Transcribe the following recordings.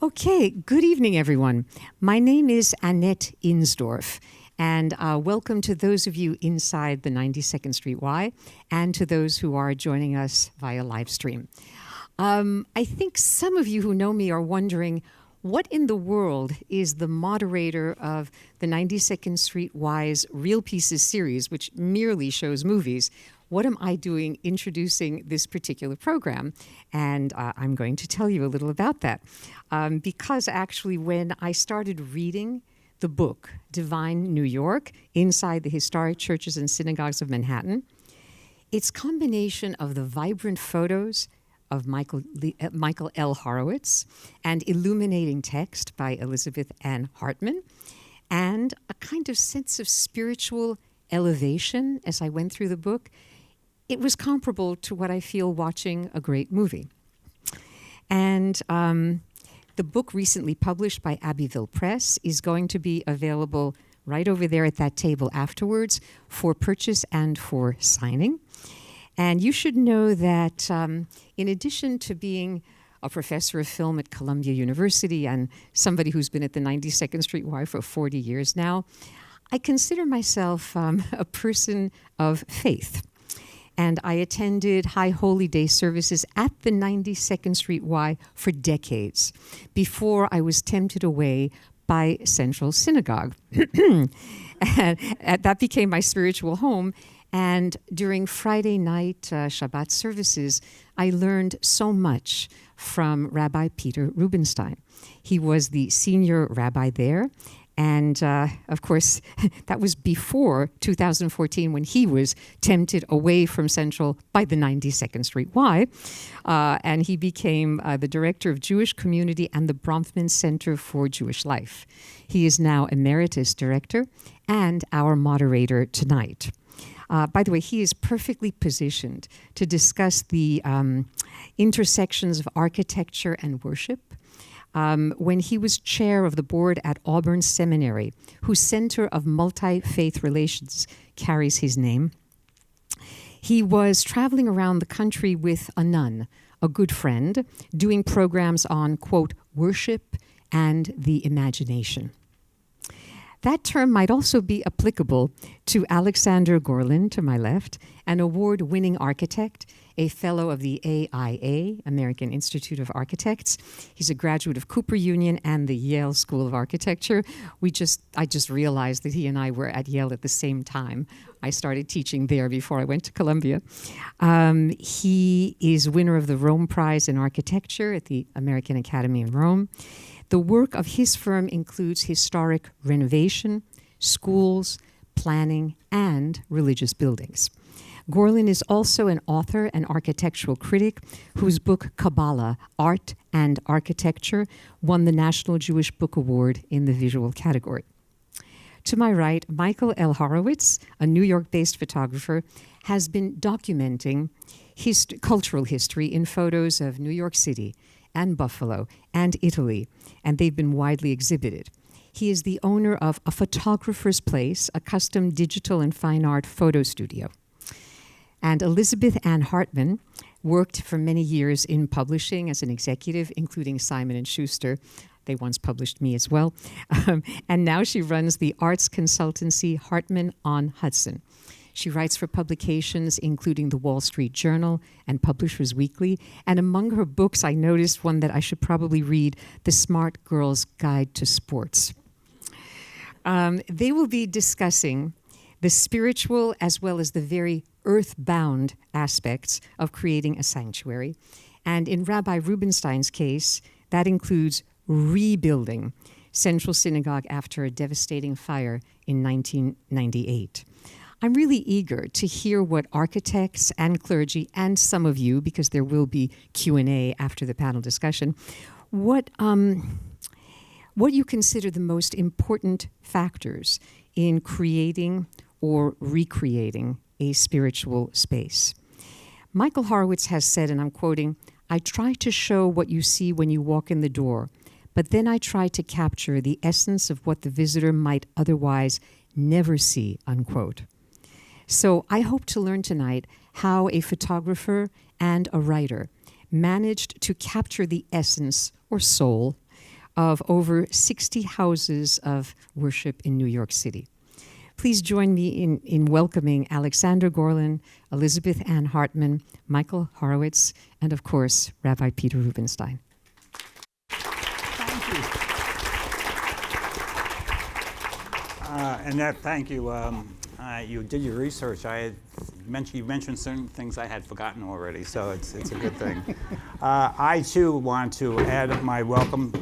Okay, good evening, everyone. My name is Annette Insdorf, and welcome to those of you inside the 92nd Street Y and to those who are joining us via live stream. I think some of you who know me are wondering, what in the world is the moderator of the 92nd Street Y's Real Pieces series, which merely shows movies? What am I doing introducing this particular program? And I'm going to tell you a little about that. Because actually when I started reading the book, Divine New York, Inside the Historic Churches and Synagogues of Manhattan, its combination of the vibrant photos of Michael L. Horowitz and illuminating text by Elizabeth Anne Hartman, and a kind of sense of spiritual elevation as I went through the book, it was comparable to what I feel watching a great movie. And the book recently published by Abbeville Press is going to be available right over there at that table afterwards for purchase and for signing. And you should know that in addition to being a professor of film at Columbia University and somebody who's been at the 92nd Street Y for 40 years now, I consider myself a person of faith. And I attended High Holy Day services at the 92nd Street Y for decades before I was tempted away by Central Synagogue. And that became my spiritual home. And during Friday night Shabbat services, I learned so much from Rabbi Peter Rubinstein. He was the senior rabbi there. And of course, that was before 2014 when he was tempted away from Central by the 92nd Street Y. And he became the director of Jewish Community and the Bronfman Center for Jewish Life. He is now Emeritus Director and our moderator tonight. By the way, he is perfectly positioned to discuss the intersections of architecture and worship. When he was chair of the board at Auburn Seminary, whose Center of Multi-Faith Relations carries his name, he was traveling around the country with a nun, a good friend, doing programs on, quote, worship and the imagination. That term might also be applicable to Alexander Gorlin, to my left, an award-winning architect, a fellow of the AIA, American Institute of Architects. He's a graduate of Cooper Union and the Yale School of Architecture. I just realized that he and I were at Yale at the same time. I started teaching there before I went to Columbia. He is winner of the Rome Prize in Architecture at the American Academy in Rome. The work of his firm includes historic renovation, schools, planning, and religious buildings. Gorlin is also an author and architectural critic whose book Kabbalah, Art and Architecture won the National Jewish Book Award in the visual category. To my right, Michael L. Horowitz, a New York-based photographer, has been documenting cultural history in photos of New York City and Buffalo and Italy, and they've been widely exhibited. He is the owner of A Photographer's Place, a custom digital and fine art photo studio. And Elizabeth Anne Hartman worked for many years in publishing as an executive, including Simon & Schuster. They once published me as well. And now she runs the arts consultancy Hartman on Hudson. She writes for publications including the Wall Street Journal and Publishers Weekly. And among her books, I noticed one that I should probably read, The Smart Girl's Guide to Sports. They will be discussing the spiritual as well as the very earthbound aspects of creating a sanctuary. And in Rabbi Rubinstein's case, that includes rebuilding Central Synagogue after a devastating fire in 1998. I'm really eager to hear what architects and clergy, and some of you, because there will be Q&A after the panel discussion, what you consider the most important factors in creating or recreating a spiritual space. Michael Horowitz has said, and I'm quoting, "I try to show what you see when you walk in the door, but then I try to capture the essence of what the visitor might otherwise never see," unquote. So I hope to learn tonight how a photographer and a writer managed to capture the essence or soul of over 60 houses of worship in New York City. Please join me in welcoming Alexander Gorlin, Elizabeth Anne Hartman, Michael Horowitz, and of course, Rabbi Peter Rubinstein. Thank you. Annette, thank you. You did your research. You mentioned certain things I had forgotten already, so it's a good thing. I too want to add my welcome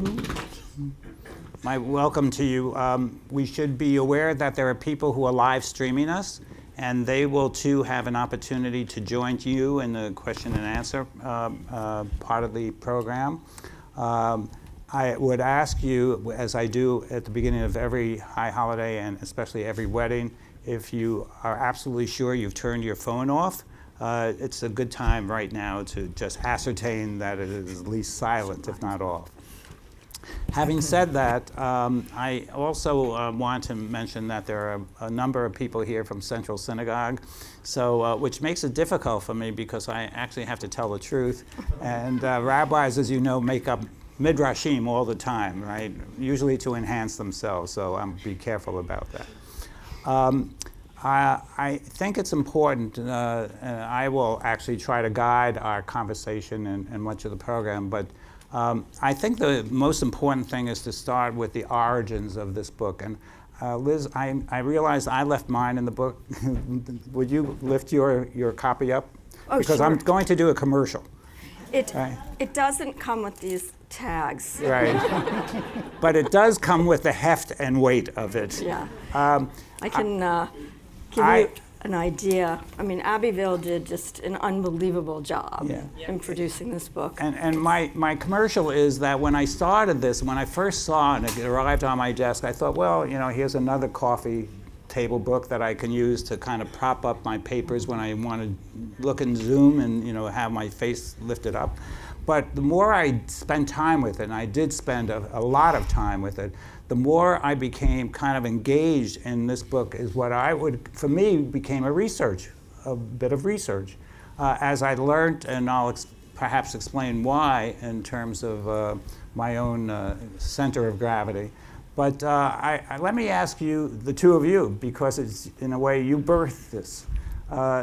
to you. We should be aware that there are people who are live streaming us, and they will too have an opportunity to join you in the question and answer part of the program. I would ask you, as I do at the beginning of every high holiday and especially every wedding, if you are absolutely sure you've turned your phone off, it's a good time right now to just ascertain that it is at least silent, if not off. Having said that, I also want to mention that there are a number of people here from Central Synagogue, so which makes it difficult for me because I actually have to tell the truth. And rabbis, as you know, make up midrashim all the time, right? Usually to enhance themselves, so be careful about that. I think it's important, and I will actually try to guide our conversation and much of the program, but I think the most important thing is to start with the origins of this book. And Liz, I realized I left mine in the book. Would you lift your copy up? Oh, because sure. I'm going to do a commercial. It doesn't come with these tags. Right. But it does come with the heft and weight of it. Yeah. I can give you an idea. I mean, Abbeville did just an unbelievable job in producing this book. And my commercial is that when I started this, when I first saw it and it arrived on my desk, I thought, well, here's another coffee table book that I can use to kind of prop up my papers when I want to look in Zoom and have my face lifted up. But the more I spent time with it, and I did spend a lot of time with it, the more I became kind of engaged in this book is what for me, became a bit of research. As I learned, and I'll perhaps explain why in terms of my own center of gravity. But let me ask you, the two of you, because it's, in a way, you birthed this.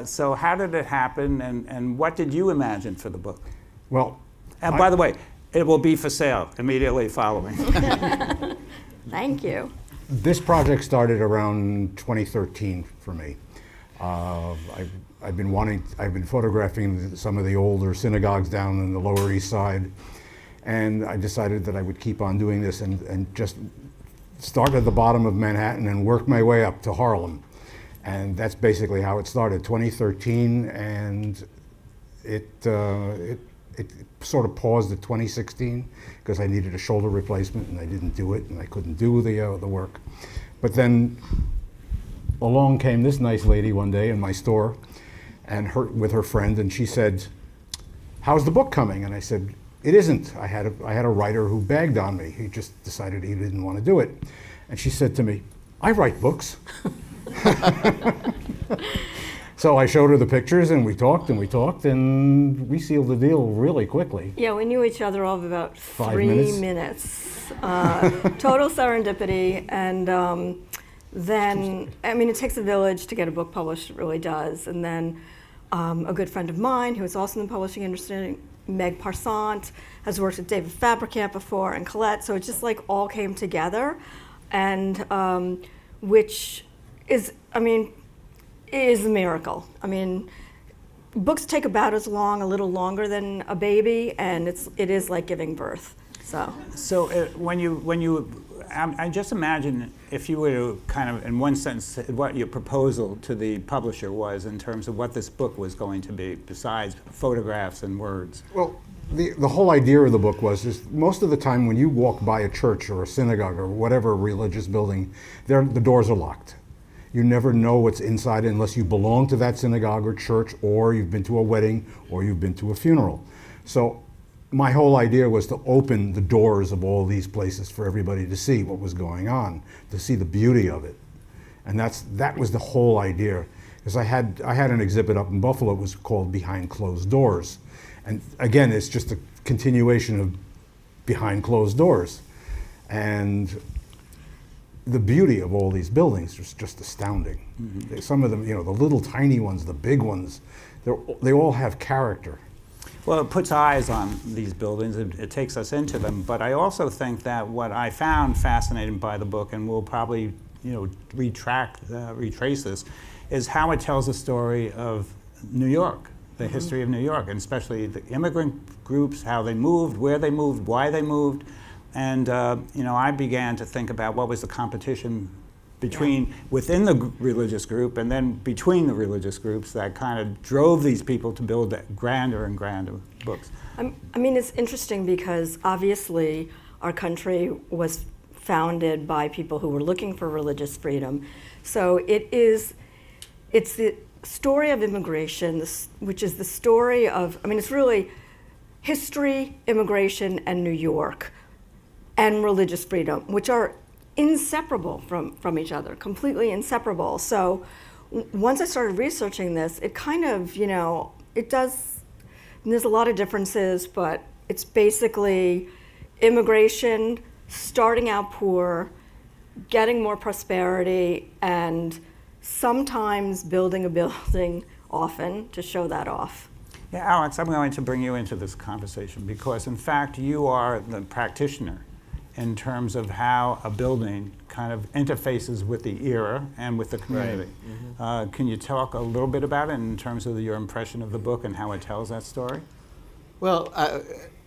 So how did it happen, and what did you imagine for the book? Well, and by the way, it will be for sale immediately following. Thank you. This project started around 2013 for me. I've been photographing some of the older synagogues down in the Lower East Side, and I decided that I would keep on doing this and just start at the bottom of Manhattan and work my way up to Harlem. And that's basically how it started, 2013, and it sort of paused at 2016 because I needed a shoulder replacement and I didn't do it and I couldn't do the work. But then along came this nice lady one day in my store and with her friend, and she said, "How's the book coming?" And I said, "It isn't. I had a writer who bagged on me. He just decided he didn't want to do it." And she said to me, "I write books." So I showed her the pictures and we talked and we sealed the deal really quickly. Yeah, we knew each other all of about 3 minutes. Total serendipity. And then, I mean, it takes a village to get a book published, it really does. And then a good friend of mine who is also in the publishing industry, Meg Parsant, has worked with David Fabricant before and Colette, so it just like all came together, and which is, I mean, is a miracle. I mean, books take about as long, a little longer than a baby, and it is like giving birth. So when you, I just imagine if you were to kind of, in one sentence, what your proposal to the publisher was in terms of what this book was going to be, besides photographs and words. Well, the whole idea of the book was most of the time when you walk by a church or a synagogue or whatever religious building, the doors are locked. You never know what's inside unless you belong to that synagogue or church, or you've been to a wedding, or you've been to a funeral. So my whole idea was to open the doors of all these places for everybody to see what was going on, to see the beauty of it. And that was the whole idea. Because I had an exhibit up in Buffalo, it was called Behind Closed Doors. And again, it's just a continuation of Behind Closed Doors. And the beauty of all these buildings is just astounding. Some of them, the little tiny ones, the big ones, they all have character. Well, it puts eyes on these buildings. It takes us into them. But I also think that what I found fascinating by the book, and we'll probably, retrace this, is how it tells the story of New York, the history of New York, and especially the immigrant groups, how they moved, where they moved, why they moved. And I began to think about what was the competition within the religious group and then between the religious groups that kind of drove these people to build grander and grander books. I mean, it's interesting because obviously our country was founded by people who were looking for religious freedom. So it's the story of immigration, which is the story of, it's really history, immigration, and New York, and religious freedom, which are inseparable from each other, completely inseparable. So once I started researching this, it kind of, it does, and there's a lot of differences, but it's basically immigration, starting out poor, getting more prosperity, and sometimes building a building often to show that off. Yeah, Alex, I'm going to bring you into this conversation because, in fact, you are the practitioner in terms of how a building kind of interfaces with the era and with the community. Right. Can you talk a little bit about it in terms of your impression of the book and how it tells that story? Well,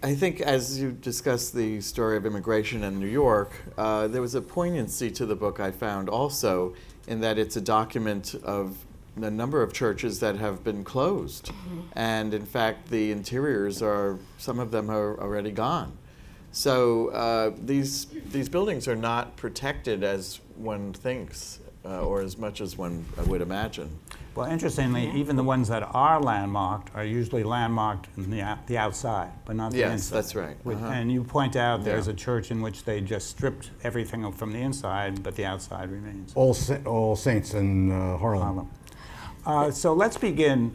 I think as you discussed the story of immigration in New York, there was a poignancy to the book I found also in that it's a document of a number of churches that have been closed. And in fact, the interiors some of them are already gone. So these buildings are not protected as one thinks, or as much as one would imagine. Well, interestingly, even the ones that are landmarked are usually landmarked in the outside, but not the inside. Yes, that's right. And you point out there's a church in which they just stripped everything from the inside, but the outside remains. All Saints in Harlem. So let's begin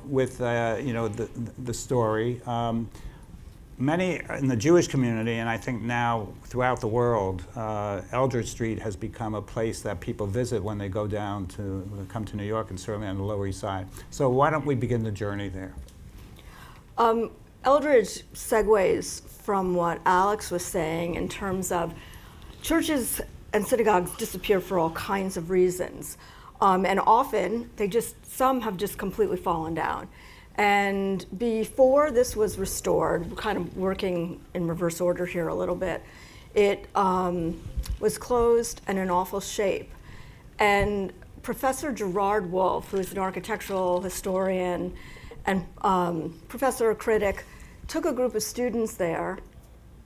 with the story. Many in the Jewish community, and I think now throughout the world, Eldridge Street has become a place that people visit when they come to New York, and certainly on the Lower East Side. So why don't we begin the journey there? Eldridge segues from what Alex was saying in terms of churches and synagogues disappear for all kinds of reasons. And often, some have just completely fallen down. And before this was restored, kind of working in reverse order here a little bit, it was closed and in awful shape. And Professor Gerard Wolfe, who is an architectural historian and professor critic, took a group of students there,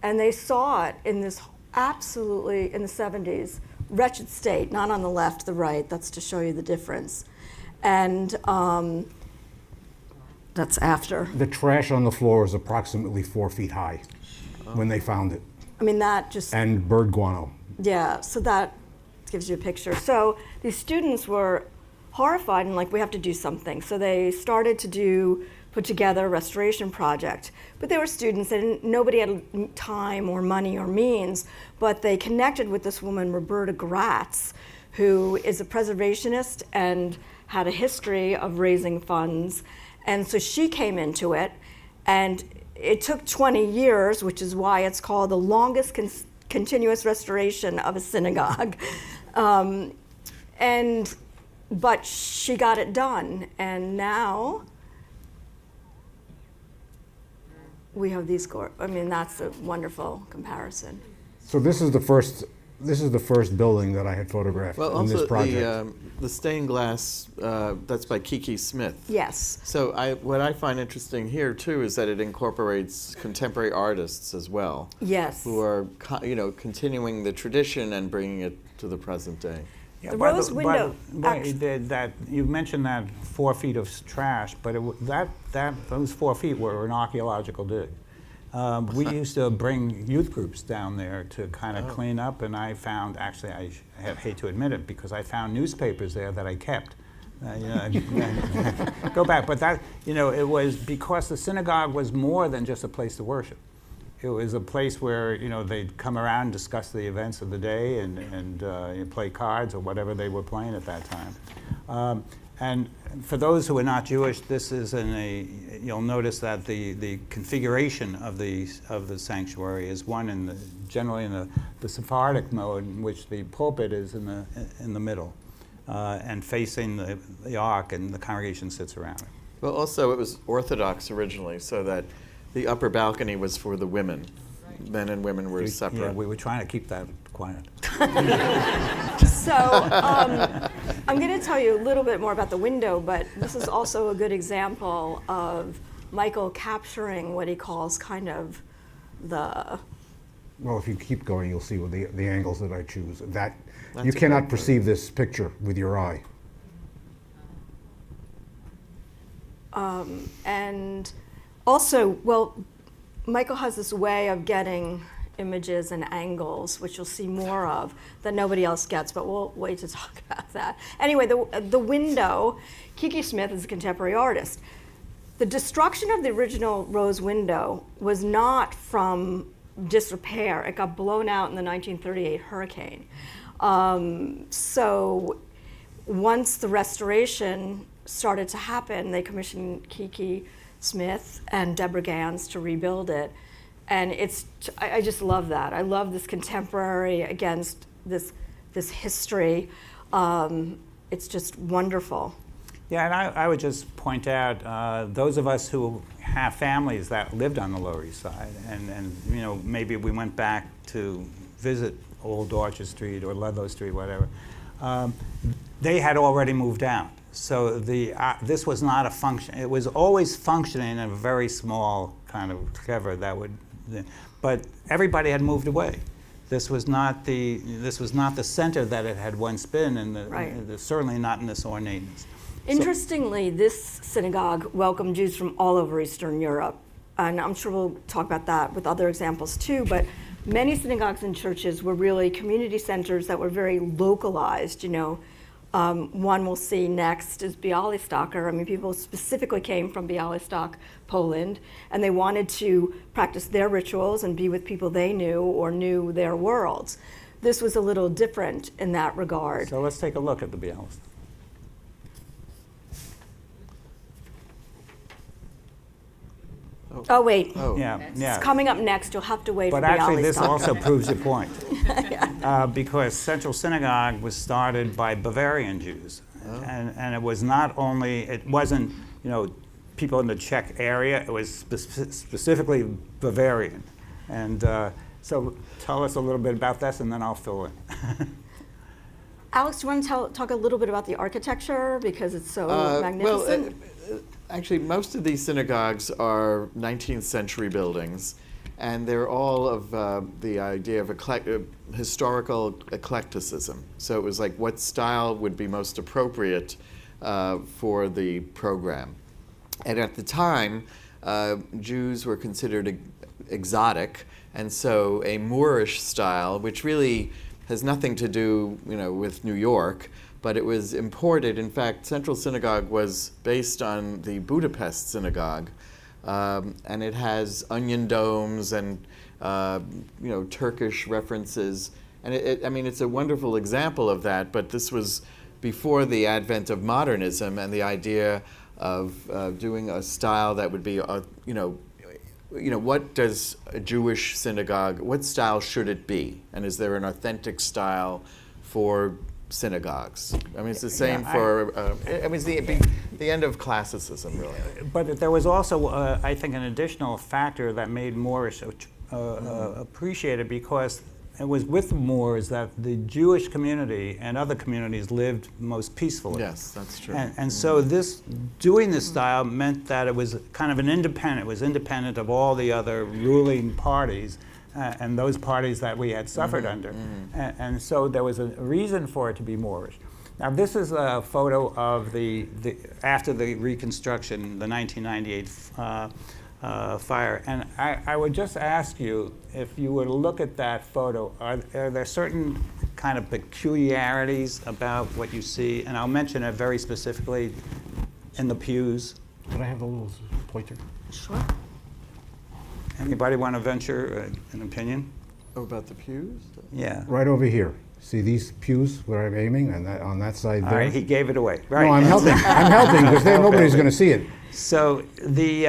and they saw it in this absolutely, in the 70s, wretched state, not on the left, the right, that's to show you the difference. And that's after. The trash on the floor is approximately 4 feet high when they found it. That just... And bird guano. Yeah, so that gives you a picture. So these students were horrified and we have to do something. So they started to put together a restoration project. But they were students and nobody had time or money or means, but they connected with this woman, Roberta Gratz, who is a preservationist and had a history of raising funds. And so she came into it, and it took 20 years, which is why it's called the longest continuous restoration of a synagogue. But she got it done, and now we have these that's a wonderful comparison. So this is the first building that I had photographed in this project. Also the stained glass, that's by Kiki Smith. Yes. So what I find interesting here too is that it incorporates contemporary artists as well. Yes. Who are continuing the tradition and bringing it to the present day. Yeah, the rose window. You mentioned that 4 feet of trash, but those 4 feet were an archaeological dig. We used to bring youth groups down there to kind of clean up, and I found, actually, I hate to admit it, because I found newspapers there that I kept. Go back, but it was because the synagogue was more than just a place to worship. it was a place where, you know, they'd come around and discuss the events of the day and you play cards or whatever they were playing at that time. And for those who are not Jewish, this is you'll notice that the configuration of the sanctuary is one generally in the Sephardic mode, in which the pulpit is in the middle and facing the ark, and the congregation sits around it. Well, also it was Orthodox originally, so that the upper balcony was for the women. Men and women were separate. Yeah, we were trying to keep that quiet. So I'm going to tell you a little bit more about the window, but this is also a good example of Michael capturing what he calls kind of the... Well, if you keep going, you'll see with the angles that I choose. That's you cannot perceive this picture with your eye. And also, well, Michael has this way of getting images and angles, which you'll see more of, that nobody else gets, but we'll wait to talk about that. Anyway, the window, Kiki Smith is a contemporary artist. The destruction of the original rose window was not from disrepair. It got blown out in the 1938 hurricane. So once the restoration started to happen, they commissioned Kiki Smith and Deborah Gans to rebuild it. And I just love that. I love this contemporary against this history. It's just wonderful. Yeah, and I would just point out, those of us who have families that lived on the Lower East Side, and you know, maybe we went back to visit Old Orchard Street or Ludlow Street, whatever, they had already moved out. So this was not a function. It was always functioning in a very small kind of clever that would, but everybody had moved away. This was not the center that it had once been, and certainly not in this ornateness. Interestingly, this synagogue welcomed Jews from all over Eastern Europe, and I'm sure we'll talk about that with other examples too, but many synagogues and churches were really community centers that were very localized, you know. One we'll see next is Bialystoker. I mean, people specifically came from Bialystok, Poland, and they wanted to practice their rituals and be with people they knew or knew their worlds. This was a little different in that regard. So let's take a look at the Bialystok. Oh, wait. Oh. Yeah. It's coming up next. You'll have to wait for But actually, this Bialystok. also proves your point, because Central Synagogue was started by Bavarian Jews, and it was not only, it wasn't, you know, people in the Czech area. It was specifically Bavarian, and so tell us a little bit about this, and then I'll fill in. Alex, do you want to talk a little bit about the architecture because it's so magnificent? Well, actually, most of these synagogues are 19th century buildings, and they're all of the idea of historical eclecticism. So it was like, what style would be most appropriate for the program? And at the time, Jews were considered exotic, and so a Moorish style, which really has nothing to do, you know, with New York, but it was imported. In fact, Central Synagogue was based on the Budapest Synagogue, and it has onion domes and you know, Turkish references, and I mean, it's a wonderful example of that. But this was before the advent of modernism and the idea of doing a style that would be, you know, what does a Jewish synagogue, what style should it be? And is there an authentic style for synagogues? I mean, it's the same for, I mean, it's the end of classicism, really. But there was also, I think, an additional factor that made Moorish appreciated, because it was with the Moors that the Jewish community and other communities lived most peacefully. Yes, that's true. And so doing this style meant that it was kind of it was independent of all the other ruling parties and those parties that we had suffered under. And so there was a reason for it to be Moorish. Now, this is a photo of after the reconstruction, the 1998 fire. And I would just ask you, if you were to look at that photo, are there certain kind of peculiarities about what you see? And I'll mention it very specifically in the pews. Could I have the little pointer? Sure. Anybody want to venture an opinion? Oh, about the pews? Yeah. Right over here. See these pews where I'm aiming, and that, on that side All there? right, he gave it away. Right. No, I'm helping. I'm helping because nobody's going to see it. So the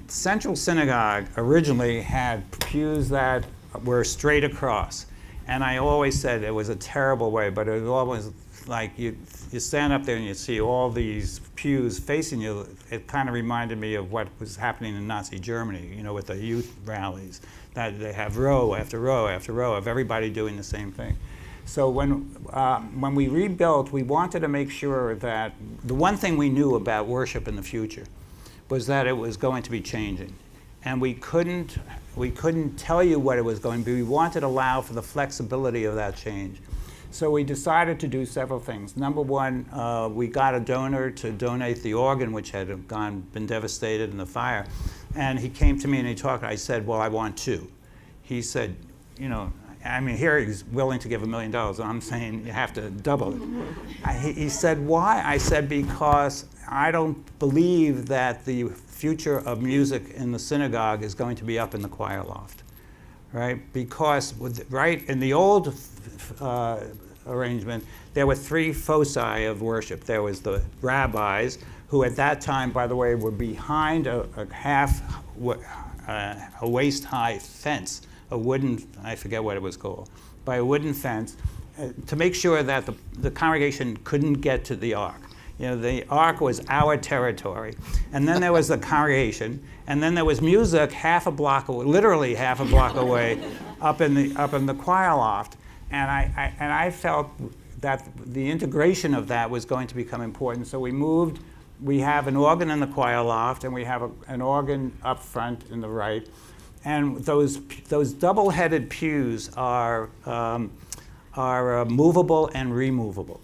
Central Synagogue originally had pews that were straight across. And I always said it was a terrible way, but it was always like you stand up there and you see all these pews facing you. It kind of reminded me of what was happening in Nazi Germany, you know, with the youth rallies, that they have row after row after row of everybody doing the same thing. So when we rebuilt, we wanted to make sure that the one thing we knew about worship in the future was that it was going to be changing. And we couldn't tell you what it was going to be. We wanted to allow for the flexibility of that change. So we decided to do several things. Number one, we got a donor to donate the organ, which had been devastated in the fire. And he came to me and he talked. I said, well, I want two. He said, you know, I mean, here he's willing to give $1 million, and I'm saying you have to double it. He said, why? I said, because I don't believe that the future of music in the synagogue is going to be up in the choir loft, right? Because in the old arrangement, there were 3 foci of worship. There was the rabbis, who at that time, by the way, were behind a waist-high fence, a wooden, I forget what it was called, by a wooden fence, to make sure that the congregation couldn't get to the ark. You know, the ark was our territory. And then there was the congregation, and then there was music half a block away, literally half a block away, up in the choir loft. And I felt that the integration of that was going to become important. So we moved. We have an organ in the choir loft, and we have an organ up front in the right. And those double-headed pews are movable and removable.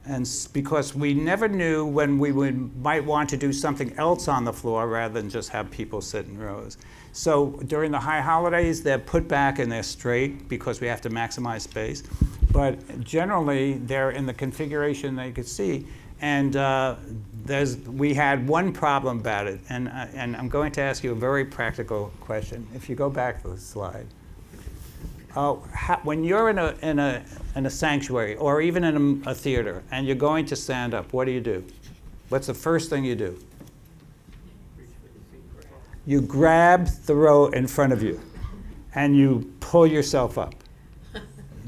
And because we never knew when we might want to do something else on the floor rather than just have people sit in rows. So during the high holidays, they're put back and they're straight because we have to maximize space. But generally, they're in the configuration that you could see. And we had one problem about it, and I'm going to ask you a very practical question. If you go back to the slide. When you're in a sanctuary or even in a theater and you're going to stand up, what do you do? What's the first thing you do? You grab the row in front of you and you pull yourself up.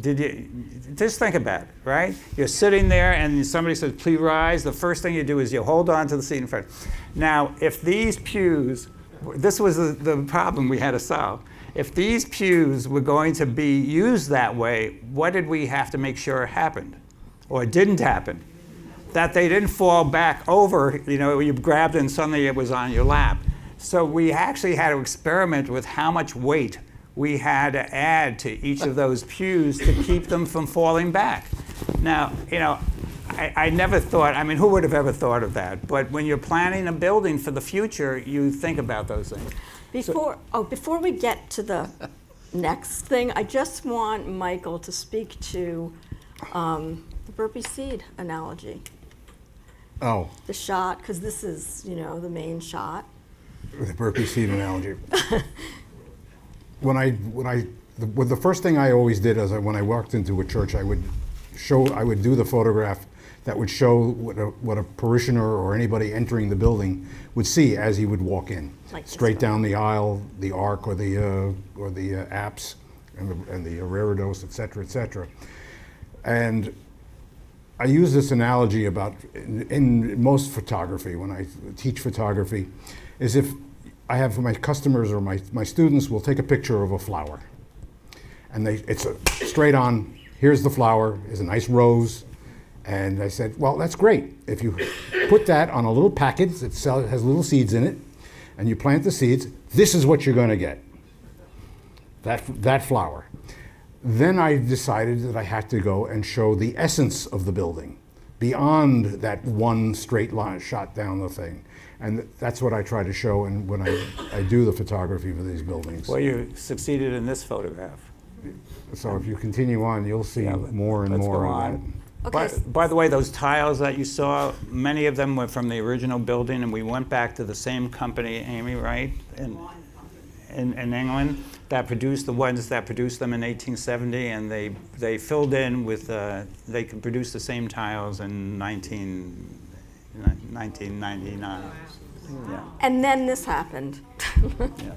Did you just think about it, right? You're sitting there and somebody says, please rise. The first thing you do is you hold on to the seat in front. Now, if these pews, this was the problem we had to solve. If these pews were going to be used that way, what did we have to make sure happened or didn't happen? That they didn't fall back over, you know, you grabbed and suddenly it was on your lap. So we actually had to experiment with how much weight we had to add to each of those pews to keep them from falling back. Now, you know, I never thought, I mean, who would have ever thought of that? But when you're planning a building for the future, you think about those things. Before we get to the next thing, I just want Michael to speak to the burpee seed analogy. Oh. The shot, because this is, you know, the main shot. The burpee seed analogy. The first thing I always did is when I walked into a church, I would do the photograph that would show what a parishioner or anybody entering the building would see as he would walk in. Like straight down the aisle, the ark or the apse and the reredos, et cetera, et cetera. And I use this analogy about in most photography, when I teach photography, is if I have my customers or my students will take a picture of a flower. And it's straight on, here's the flower, is a nice rose. And I said, well, that's great. If you put that on a little packet that has little seeds in it, and you plant the seeds, this is what you're going to get, that flower. Then I decided that I had to go and show the essence of the building beyond that one straight line shot down the thing. And that's what I try to show and when I do the photography for these buildings. Well, you succeeded in this photograph. So if you continue on, you'll see more and more of that. Okay. By the way, those tiles that you saw, many of them were from the original building, and we went back to the same company, Amy, right? in England that produced the ones that produced them in 1870, and they filled in with, they could produce the same tiles in 1999. Yeah. And then this happened. Yeah.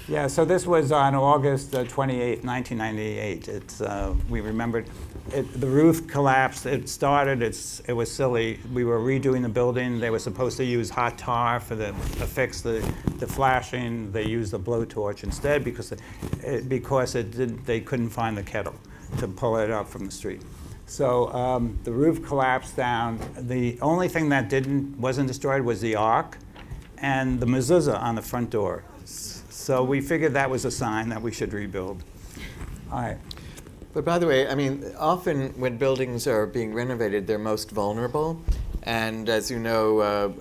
Yeah, so this was on August 28th, 1998. It's, we remembered the roof collapsed. It started, it was silly. We were redoing the building. They were supposed to use hot tar to fix the flashing. They used a blowtorch instead because they couldn't find the kettle to pull it up from the street. So the roof collapsed down. The only thing that wasn't destroyed was the ark and the mezuzah on the front door. So we figured that was a sign that we should rebuild. All right. But by the way, I mean, often when buildings are being renovated, they're most vulnerable. And as you know,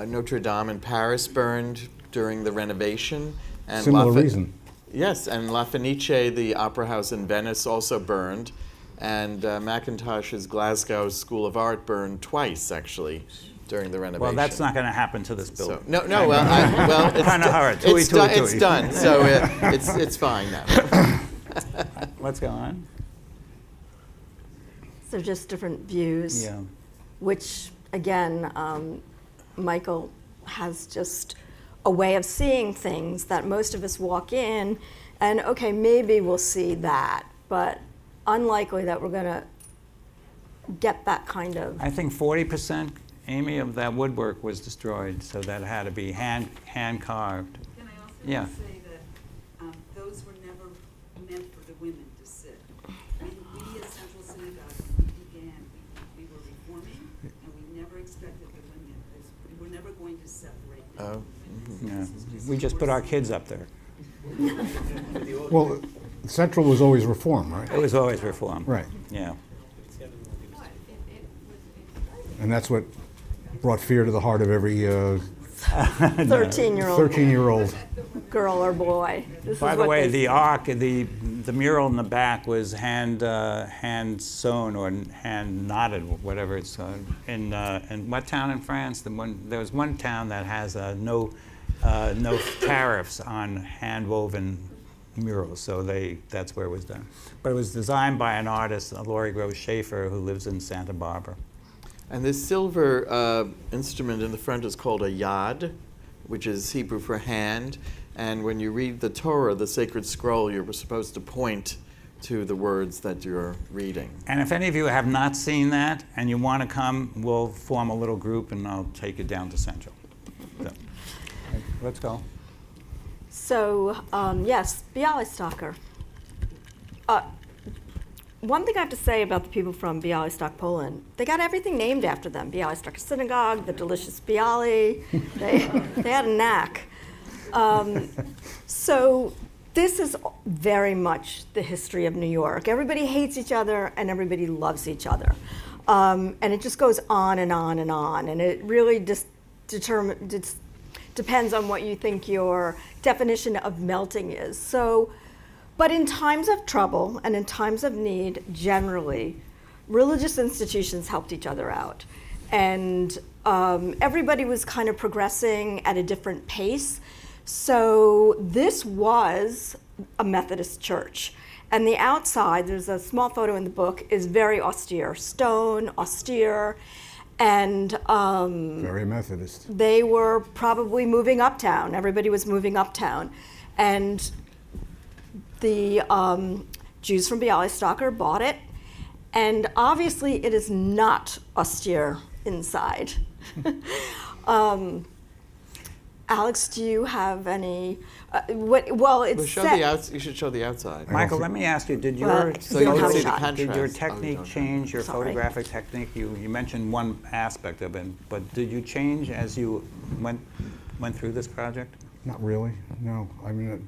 Notre Dame in Paris burned during the renovation. And Similar reason. Yes, and La Fenice, the opera house in Venice, also burned. And Mackintosh's Glasgow School of Art burned twice, actually, during the renovation. Well, that's not going to happen to this building. So, no. Well, it's kind of hard. It's done. So it's fine now. Let's go on. So just different views, Yeah. which again, Michael has just a way of seeing things that most of us walk in and, okay, maybe we'll see that, but unlikely that we're going to get that kind of. I think 40%, Amy, of that woodwork was destroyed, so that had to be hand carved. Can I also Yeah. say that those were never meant for the women to sit. We at Central Synagogue, when we began, we were reforming, and we never expected the women, we were never going to separate them. Oh. Yeah. We just put our kids up there. Well, Central was always Reform, right? It was always reform. Right. Yeah. And that's what brought fear to the heart of every 13-year-old 13-year-old. girl or boy. This By is the what way, they the ark, the mural in the back was hand sewn or hand knotted, whatever it's in what town in France? There was one town that has no tariffs on hand woven murals, so that's where it was done. But it was designed by an artist, Laurie Gross Schaefer, who lives in Santa Barbara. And this silver instrument in the front is called a yad, which is Hebrew for hand. And when you read the Torah, the sacred scroll, you're supposed to point to the words that you're reading. And if any of you have not seen that and you want to come, we'll form a little group and I'll take you down to Central. So, let's go. So, yes, Bialystoker. One thing I have to say about the people from Bialystok, Poland, they got everything named after them. Bialystok Synagogue, the delicious bialy, they had a knack. So this is very much the history of New York. Everybody hates each other and everybody loves each other. And it just goes on and on and on. And it really just depends on what you think your definition of melting is. So, but in times of trouble and in times of need, generally, religious institutions helped each other out. And everybody was kind of progressing at a different pace. So this was a Methodist church. And the outside, there's a small photo in the book, is very austere, stone, austere. And Very Methodist. they were probably moving uptown. Everybody was moving uptown. And the Jews from Bialystok bought it. And obviously it is not austere inside. Alex, do you have any? Well, it's set. You should show the outside. Michael, let me ask you, did Well, your, So you don't can have a see the shot. contrast. did your Oh, you technique don't. change, your Sorry. photographic technique? You mentioned one aspect of it, but did you change as you went through this project? Not really, no. I mean,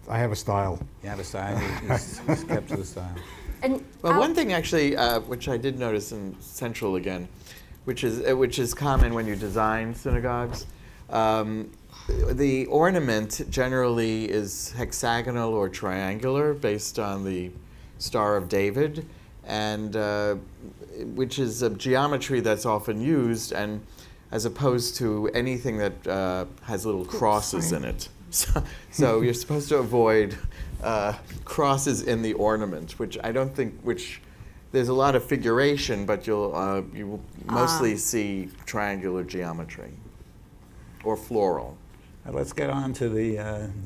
I have a style. You had a style, you just kept to the style. And Well, one thing actually, which I did notice in Central again, which is common when you design synagogues, the ornament generally is hexagonal or triangular based on the Star of David, and which is a geometry that's often used, and as opposed to anything that has little crosses in it. So you're supposed to avoid crosses in the ornament, which I don't think, there's a lot of figuration, but you will mostly see triangular geometry or floral. Let's get on to the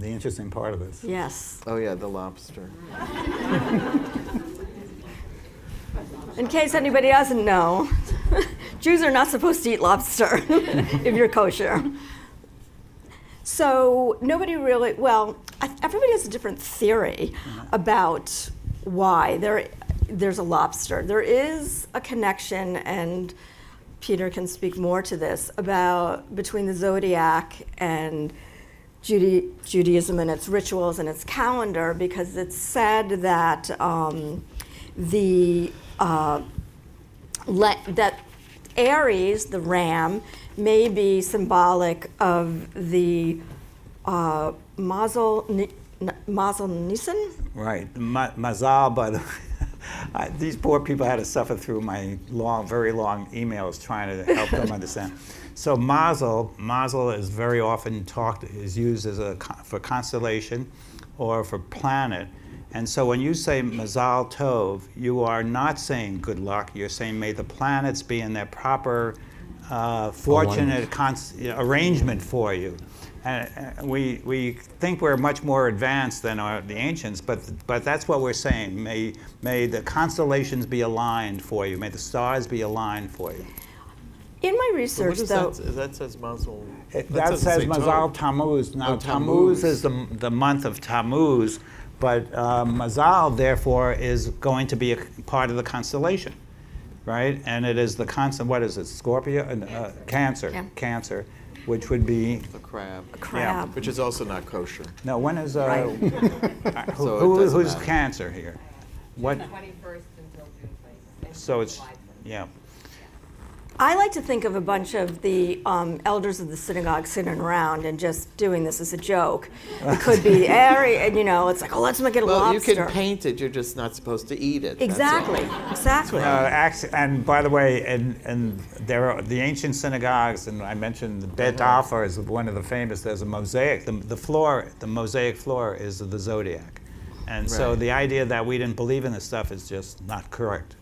interesting part of this. Yes. Oh yeah, the lobster. In case anybody doesn't know, Jews are not supposed to eat lobster if you're kosher. So nobody really, everybody has a different theory about why there's a lobster. There is a connection, and Peter can speak more to this, between the zodiac and Judaism and its rituals and its calendar, because it's said that that Aries, the ram, may be symbolic of the Mazel Nisan? Right, Mazal, but these poor people had to suffer through my very long emails trying to help them understand. So Mazel is very often is used for constellation or for planet. And so when you say Mazal Tov, you are not saying good luck. You're saying may the planets be in their proper fortunate arrangement for you. And we think we're much more advanced than the ancients, but that's what we're saying. May the constellations be aligned for you. May the stars be aligned for you. In my research, though, that says Mazel. That says Mazal Tammuz. Now Tammuz is the month of Tammuz, but Mazal therefore is going to be a part of the constellation, right? And it is the what is it? Scorpio, Cancer. Yeah. Cancer. Which would be a crab. A crab. Yeah, which is also not kosher. No, when is So who's matter. Cancer here? What? 21st until June 26th. So it's I like to think of a bunch of the elders of the synagogue sitting around and just doing this as a joke. It could be airy, and it's like, let's make it a lobster. You can paint it, you're just not supposed to eat it. Exactly, exactly. And by the way, and there are the ancient synagogues, and I mentioned the Bet Alpha is one of the famous. There's a mosaic. The mosaic floor is the zodiac, and so the idea that we didn't believe in this stuff is just not correct.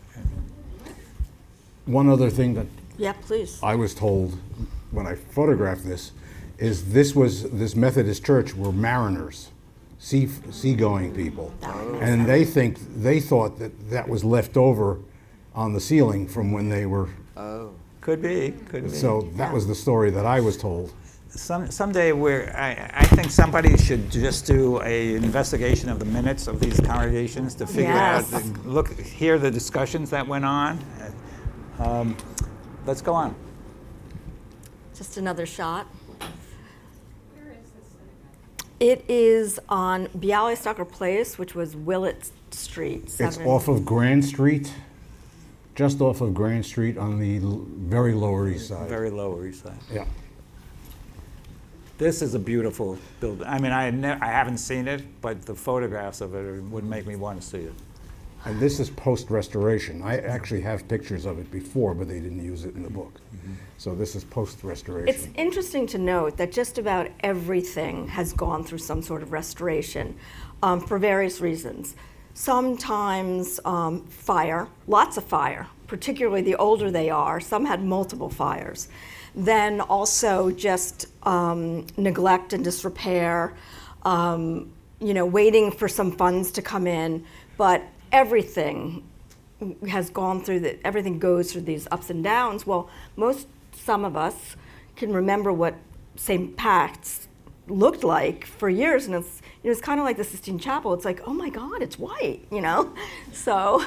One other thing that please. I was told when I photographed this is this Methodist church were mariners, seagoing people, and they thought that was left over on the ceiling from when they were. Oh, could be. So that was the story that I was told. Someday I think somebody should just do an investigation of the minutes of these congregations to figure out, hear the discussions that went on. Let's go on. Just another shot. Where is this synagogue? It is on Bialystoker Place, which was Willett Street. It's off of Grand Street, just off of Grand Street on the very Lower East Side. Very Lower East Side. Yeah. This is a beautiful building. I mean, I haven't seen it, but the photographs of it would make me want to see it. And this is post-restoration. I actually have pictures of it before, but they didn't use it in the book. Mm-hmm. So this is post-restoration. It's interesting to note that just about everything has gone through some sort of restoration for various reasons. Sometimes fire, lots of fire, particularly the older they are. Some had multiple fires. Then also just neglect and disrepair, waiting for some funds to come in. But everything has gone through everything goes through these ups and downs. Well, some of us can remember what St. Pat's looked like for years, and it's kind of like the Sistine Chapel. It's like, oh my God, it's white, So.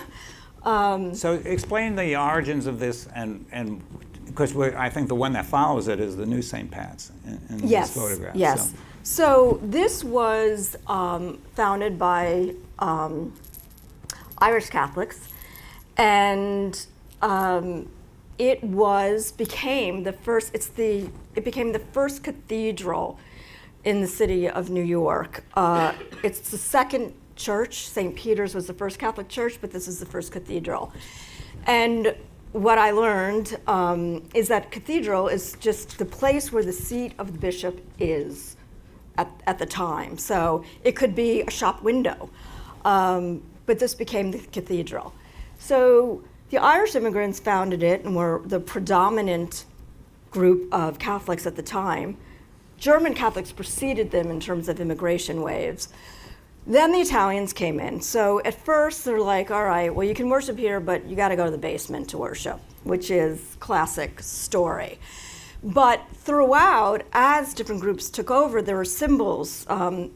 So explain the origins of this, and because I think the one that follows it is the new St. Pat's in this photograph. Yes. So this was founded by Irish Catholics, and it became the first cathedral in the city of New York. It's the second church. St. Peter's was the first Catholic church, but this is the first cathedral. And what I learned is that cathedral is just the place where the seat of the bishop is at the time. So it could be a shop window, but this became the cathedral. So the Irish immigrants founded it and were the predominant group of Catholics at the time. German Catholics preceded them in terms of immigration waves. Then the Italians came in. So at first they're like, all right, well, you can worship here, but you got to go to the basement to worship, which is classic story. But throughout, as different groups took over, there were symbols.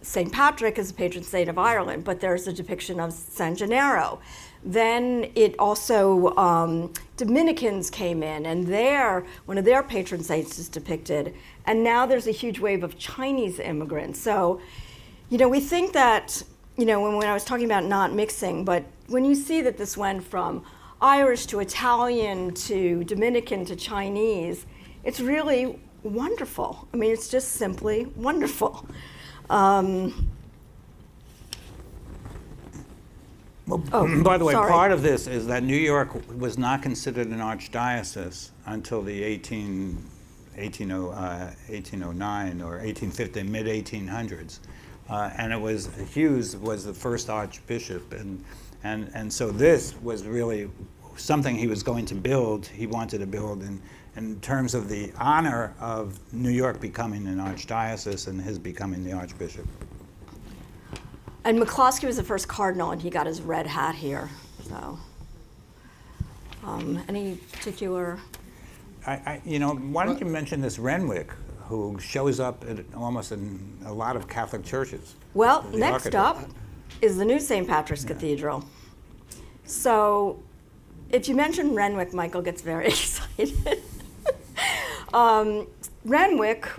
St. Patrick is the patron saint of Ireland, but there's a depiction of San Gennaro. Then it also, Dominicans came in, and one of their patron saints is depicted. And now there's a huge wave of Chinese immigrants. So, we think that, when I was talking about not mixing, but when you see that this went from Irish to Italian to Dominican to Chinese, it's really wonderful. I mean, it's just simply wonderful. By the way, sorry. part of this is that New York was not considered an archdiocese until the 1809 or 1850, mid-1800s. And it was Hughes was the first archbishop, and so this was really something he was going to build. He wanted to build in terms of the honor of New York becoming an archdiocese and his becoming the archbishop. And McCloskey was the first cardinal, and he got his red hat here. So, any particular? Why don't you mention this Renwick, who shows up almost in a lot of Catholic churches? Well, next up is the new St. Patrick's Cathedral. So, if you mention Renwick, Michael gets very excited. Renwick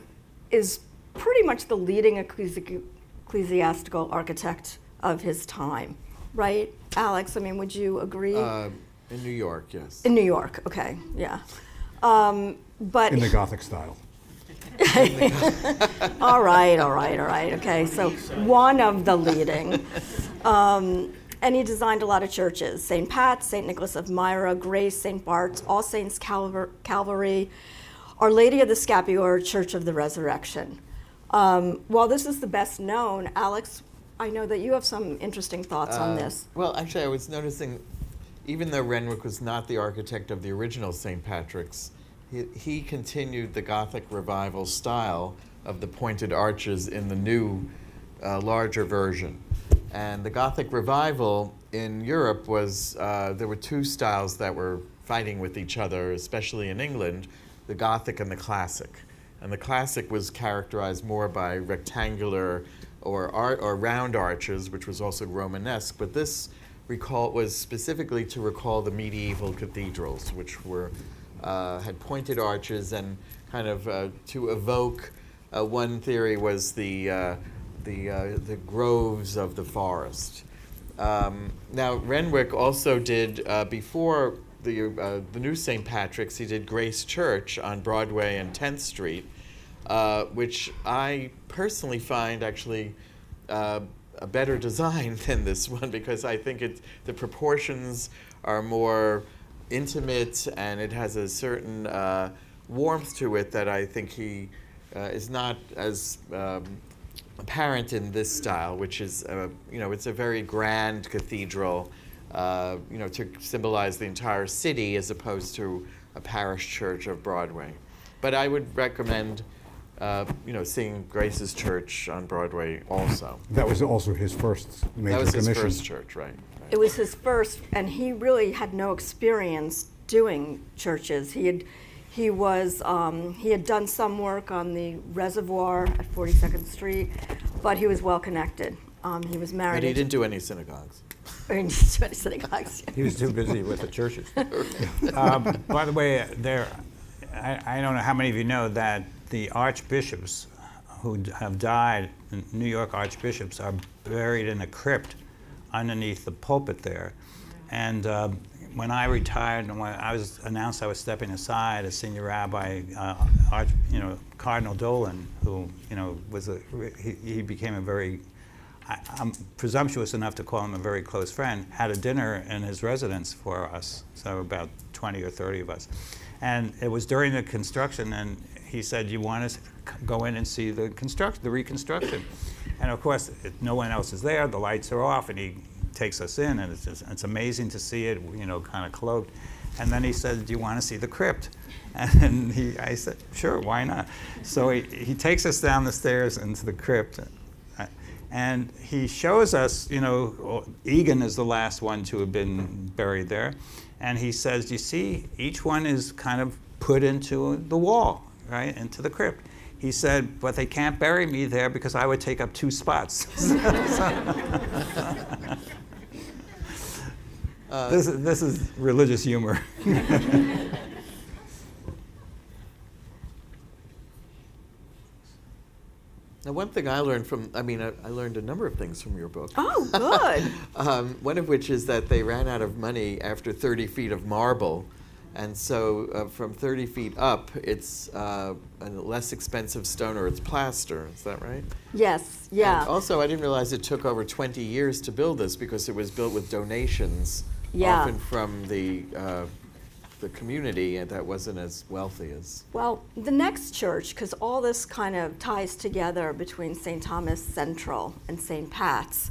is pretty much the leading ecclesiastical architect of his time, right? Alex, I mean, would you agree? In New York, yes. In New York, okay, yeah. But In the Gothic style. all right, okay, so one of the leading. And he designed a lot of churches: St. Pat's, St. Nicholas of Myra, Grace, St. Bart's, All Saints Calvary, Our Lady of the Scapular, Church of the Resurrection. While this is the best known, Alex, I know that you have some interesting thoughts on this. Well, actually, I was noticing, even though Renwick was not the architect of the original St. Patrick's, he continued the Gothic revival style of the pointed arches in the new, larger version. And the Gothic revival in Europe was, there were two styles that were fighting with each other, especially in England, the Gothic and the Classic. And the Classic was characterized more by rectangular or round arches, which was also Romanesque, but this was specifically to recall the medieval cathedrals, which were had pointed arches and kind of to evoke. One theory was the groves of the forest. Now Renwick also did before the new St. Patrick's. He did Grace Church on Broadway and 10th Street, which I personally find actually a better design than this one, because I think the proportions are more intimate and it has a certain warmth to it that I think he is not as apparent in this style, which is it's a very grand cathedral, to symbolize the entire city as opposed to a parish church of Broadway. But I would recommend seeing Grace's Church on Broadway also. That was also his first major commission. That was his first church, right. It was his first, and he really had no experience doing churches. He had done some work on the reservoir at 42nd Street, but he was well connected. He was married. But he didn't do any synagogues. He didn't do any synagogues. He was too busy with the churches. By the way, I don't know how many of you know that the archbishops who have died, the New York archbishops, are buried in a crypt underneath the pulpit there. And when I retired and when I was announced I was stepping aside as senior rabbi, Cardinal Dolan, who he became a very, I'm presumptuous enough to call him a very close friend, had a dinner in his residence for us. So about 20 or 30 of us. And it was during the construction, and he said, you want us to go in and see the reconstruction. And of course, no one else is there, the lights are off, and he takes us in, and it's amazing to see it, kind of cloaked. And then he said, do you want to see the crypt? And I said, sure, why not? So he takes us down the stairs into the crypt, and he shows us, Egan is the last one to have been buried there. And he says, you see, each one is kind of put into the wall, right, into the crypt. He said, but they can't bury me there because I would take up 2 spots. This is religious humor. Now, one thing I learned I learned a number of things from your book. Oh, good. One of which is that they ran out of money after 30 feet of marble. And so from 30 feet up, it's a less expensive stone, or it's plaster. Is that right? Yes, yeah. And also, I didn't realize it took over 20 years to build this, because it was built with donations, Yeah. often from the community, and that wasn't as wealthy as. Well, the next church, because all this kind of ties together between St. Thomas Central and St. Pat's.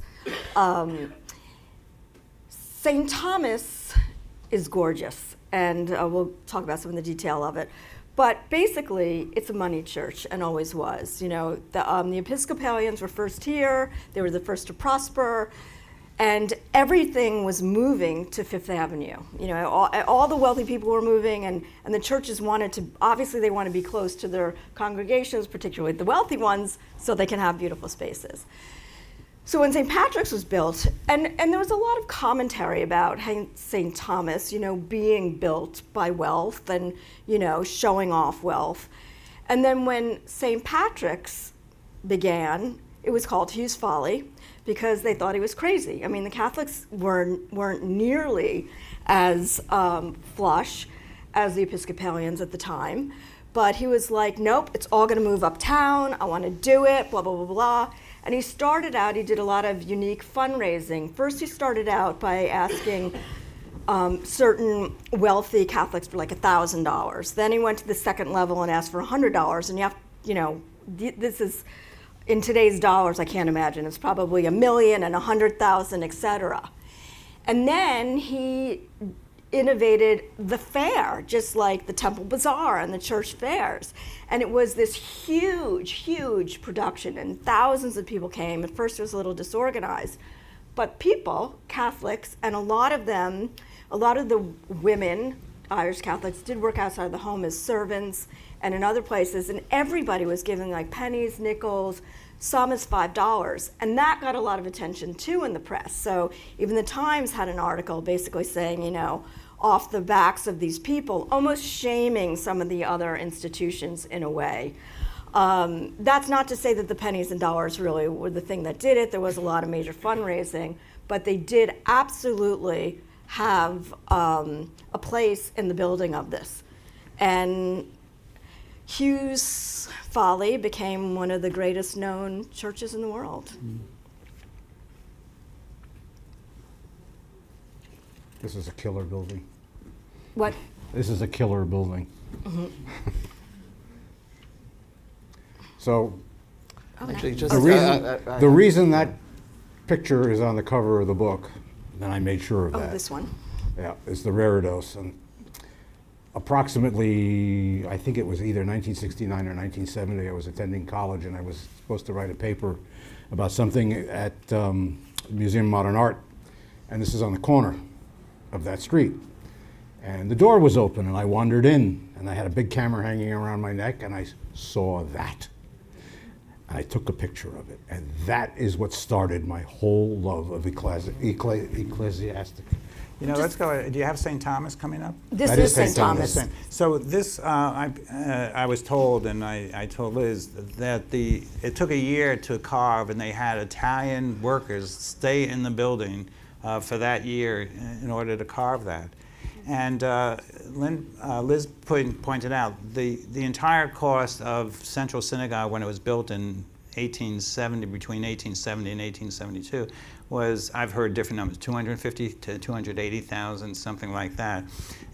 St. Thomas is gorgeous, and we'll talk about some of the detail of it. But basically, it's a money church, and always was. The Episcopalians were first here. They were the first to prosper. And everything was moving to Fifth Avenue. All the wealthy people were moving, and the churches obviously they want to be close to their congregations, particularly the wealthy ones, so they can have beautiful spaces. So when St. Patrick's was built, and there was a lot of commentary about St. Thomas, being built by wealth and, showing off wealth. And then when St. Patrick's began, it was called Hugh's Folly, because they thought he was crazy. I mean, the Catholics weren't nearly as flush as the Episcopalians at the time, but he was like, nope, it's all gonna move uptown, I wanna do it, blah, blah, blah, blah. And he did a lot of unique fundraising. First, he started out by asking certain wealthy Catholics for like $1,000. Then he went to the second level and asked for $100, and this is, in today's dollars, I can't imagine. It's probably $1 million and $100,000, etc. And then he innovated the fair, just like the Temple Bazaar and the church fairs. And it was this huge, huge production, and thousands of people came. At first, it was a little disorganized. But people, Catholics, and a lot of the women, Irish Catholics, did work outside the home as servants and in other places, and everybody was giving like pennies, nickels, some as $5, and that got a lot of attention too in the press. So even the Times had an article basically saying, off the backs of these people, almost shaming some of the other institutions in a way. That's not to say that the pennies and dollars really were the thing that did it. There was a lot of major fundraising, but they did absolutely have a place in the building of this. And Hugh's Folly became one of the greatest known churches in the world. This is a killer building. What? This is a killer building. Mm-hmm. So Actually, just the reason that picture is on the cover of the book, and I made sure of that. Oh, this one. Yeah, it's the Reredos. And approximately, I think it was either 1969 or 1970, I was attending college, and I was supposed to write a paper about something at Museum of Modern Art, and this is on the corner of that street. And the door was open, and I wandered in, and I had a big camera hanging around my neck, and I saw that. And I took a picture of it, and that is what started my whole love of ecclesiastic. Let's go. Do you have St. Thomas coming up? This That is is St. St. Thomas. Thomas. So this, I was told, and I told Liz, that it took a year to carve, and they had Italian workers stay in the building for that year in order to carve that. And Liz pointed out the entire cost of Central Synagogue when it was built in 1870, between 1870 and 1872, was, I've heard different numbers, 250 to 280,000, something like that.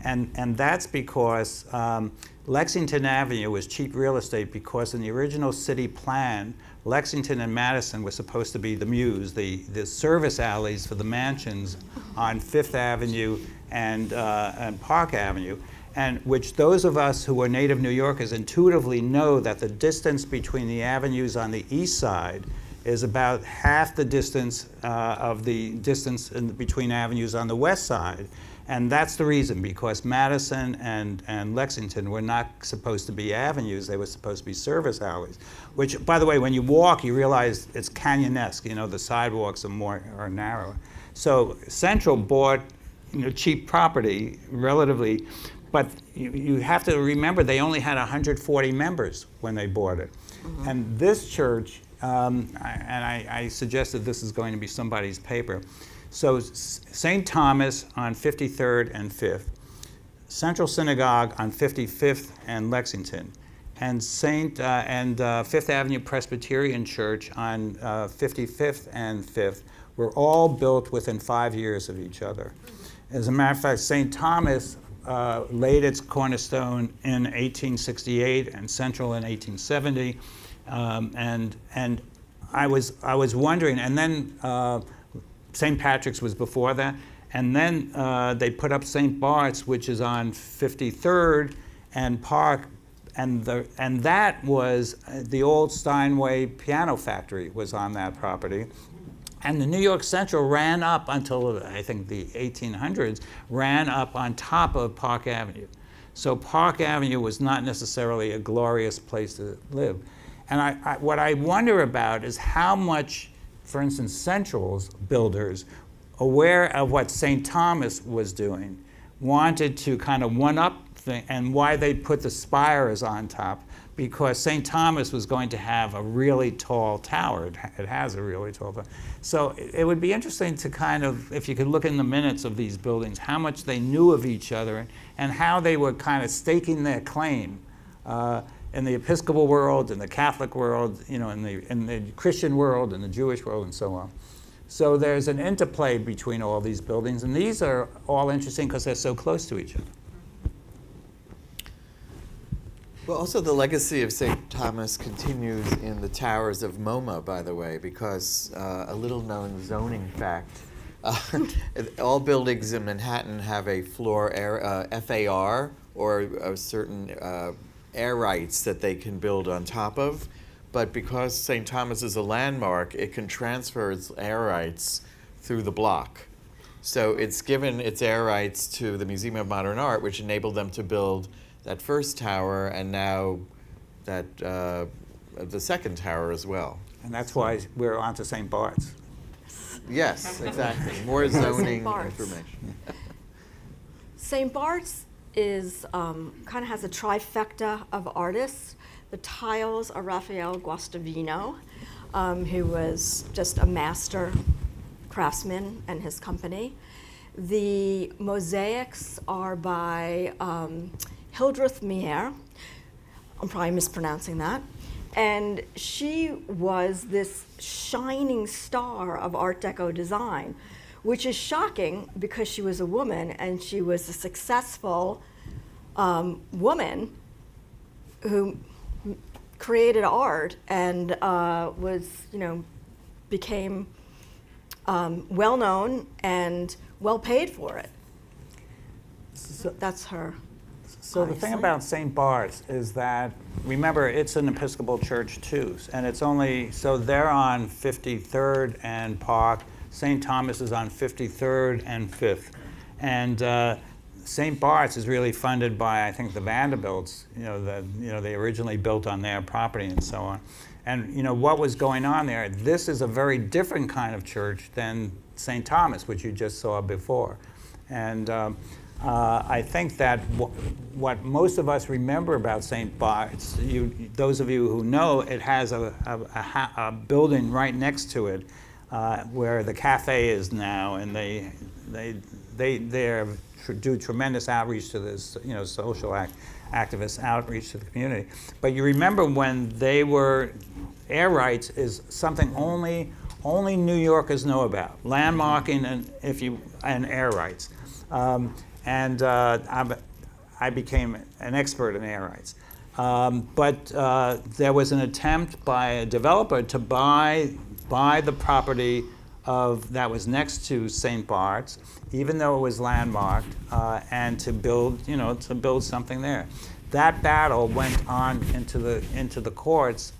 And that's because Lexington Avenue was cheap real estate, because in the original city plan, Lexington and Madison were supposed to be the muse, the service alleys for the mansions on Fifth Avenue and Park Avenue, and which those of us who are native New Yorkers intuitively know that the distance between the avenues on the east side is about half the distance of the distance between avenues on the west side. And that's the reason, because Madison and Lexington were not supposed to be avenues, they were supposed to be service alleys. Which, by the way, when you walk, you realize it's canyonesque, the sidewalks are narrower. So Central bought cheap property, relatively, but you have to remember they only had 140 members when they bought it. Mm-hmm. And this church, I suggested this is going to be somebody's paper. So St. Thomas on 53rd and 5th, Central Synagogue on 55th and Lexington, and Fifth Avenue Presbyterian Church on 55th and 5th were all built within 5 years of each other. As a matter of fact, St. Thomas laid its cornerstone in 1868 and Central in 1870, and I was wondering, and then St. Patrick's was before that, and then they put up St. Bart's, which is on 53rd and Park, and that was the old Steinway piano factory was on that property. And the New York Central ran up until, I think, the 1800s, ran up on top of Park Avenue. So Park Avenue was not necessarily a glorious place to live. And what I wonder about is how much, for instance, Central's builders, aware of what St. Thomas was doing, wanted to kind of one-up thing, and why they put the spires on top, because St. Thomas was going to have a really tall tower. It has a really tall tower. So it would be interesting to kind of, if you could look in the minutes of these buildings, how much they knew of each other and how they were kind of staking their claim in the Episcopal world, in the Catholic world, in the Christian world, in the Jewish world, and so on. So there's an interplay between all these buildings, and these are all interesting because they're so close to each other. Well, also the legacy of St. Thomas continues in the towers of MoMA, by the way, because a little-known zoning fact, all buildings in Manhattan have a floor air, FAR, or a certain air rights that they can build on top of. But because St. Thomas is a landmark, it can transfer its air rights through the block. So it's given its air rights to the Museum of Modern Art, which enabled them to build that first tower, and now that the second tower as well. And that's why we're on to St. Bart's. Yes, exactly. More zoning Bart's. information. St. Bart's is kind of has a trifecta of artists. The tiles are Raphael Guastavino, who was just a master craftsman, and his company. The mosaics are by Hildreth Mier. I'm probably mispronouncing that. And she was this shining star of Art Deco design, which is shocking because she was a woman and she was a successful woman who created art and became well known and well paid for it. So that's her. So the thing about St. Bart's is that, remember, it's an Episcopal church too, and it's only, so they're on 53rd and Park. St. Thomas is on 53rd and 5th. And St. Bart's is really funded by, I think, the Vanderbilts. They originally built on their property and so on. And what was going on there? This is a very different kind of church than St. Thomas, which you just saw before. And I think that what most of us remember about St. Bart's, those of you who know, it has a building right next to it where the cafe is now, and they do tremendous outreach to this, social activist outreach to the community. But you remember when they were air rights is something only New Yorkers know about. Landmarking and air rights. I became an expert in air rights. But there was an attempt by a developer to buy the property that was next to St. Bart's, even though it was landmarked, and to build something there. That battle went on into the courts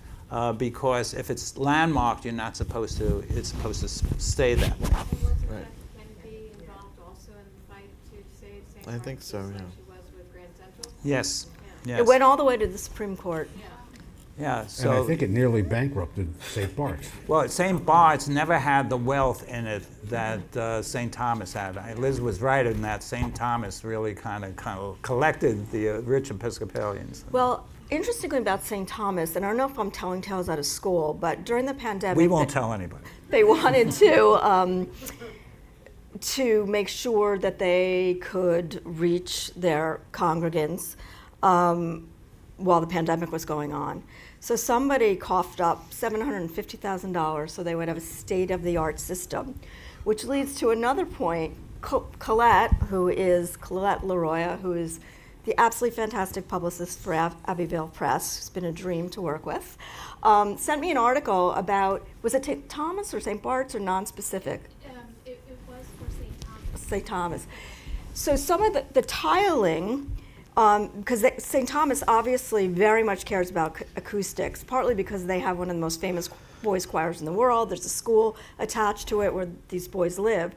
because if it's landmarked, you're not supposed to. It's supposed to stay that way. Right. Kennedy involved also in the fight to save St. I think so, Bart's, yeah. like she was with Grand Central? Yes. Yes. It went all the way to the Supreme Court. Yeah. And I So. think it nearly bankrupted St. Bart's. Well, St. Bart's never had the wealth in it that St. Thomas had. Liz was right in that St. Thomas really kind of collected the rich Episcopalians. Well, interestingly about St. Thomas, and I don't know if I'm telling tales out of school, but during the pandemic, We won't tell anybody. they wanted to make sure that they could reach their congregants while the pandemic was going on. So somebody coughed up $750,000 so they would have a state-of-the-art system, which leads to another point. Colette Leroy, who is the absolutely fantastic publicist for Abbeville Press, who's been a dream to work with, sent me an article about, was it St. Thomas or St. Bart's or non-specific? It was for St. Thomas. St. Thomas. So some of the tiling, because St. Thomas obviously very much cares about acoustics, partly because they have one of the most famous boys' choirs in the world. There's a school attached to it where these boys live.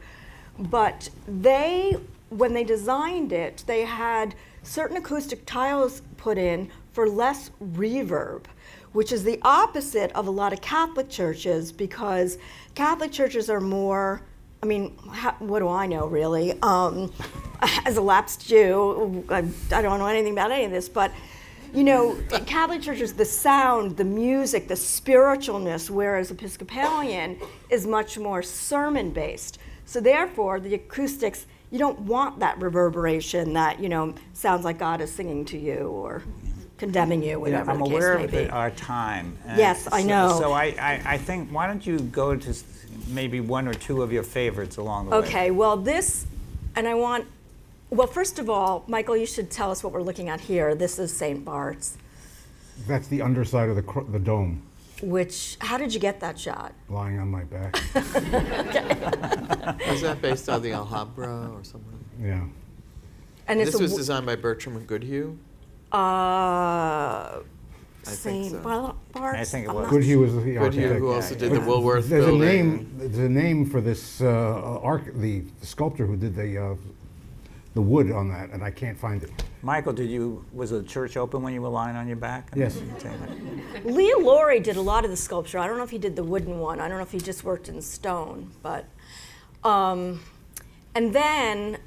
But when they designed it, they had certain acoustic tiles put in for less reverb, which is the opposite of a lot of Catholic churches, because Catholic churches are more, I mean, what do I know, really? As a lapsed Jew, I don't know anything about any of this, but Catholic churches, the sound, the music, the spiritualness, whereas Episcopalian is much more sermon-based. So therefore, the acoustics, you don't want that reverberation that, sounds like God is singing to you or condemning you, whatever I'm the case aware may of be. our time. Yes, I know. So I think, why don't you go to maybe one or two of your favorites along the way? Okay, well first of all, Michael, you should tell us what we're looking at here. This is St. Bart's. That's the underside of the dome, How did you get that shot? lying on my back. Was that based on the Alhambra or something? Yeah. And This was designed by Bertram and Goodhue? think St. so. Bart's. I think it I'm was. not Goodhue was the Goodhue, architect. who also did yeah. the Woolworth There's a building. name for this the sculptor who did the wood on that, and I can't find it. Michael, was the church open when you were lying on your back? Yes. Lee Laurie did a lot of the sculpture. I don't know if he did the wooden one. I don't know if he just worked in stone, but and then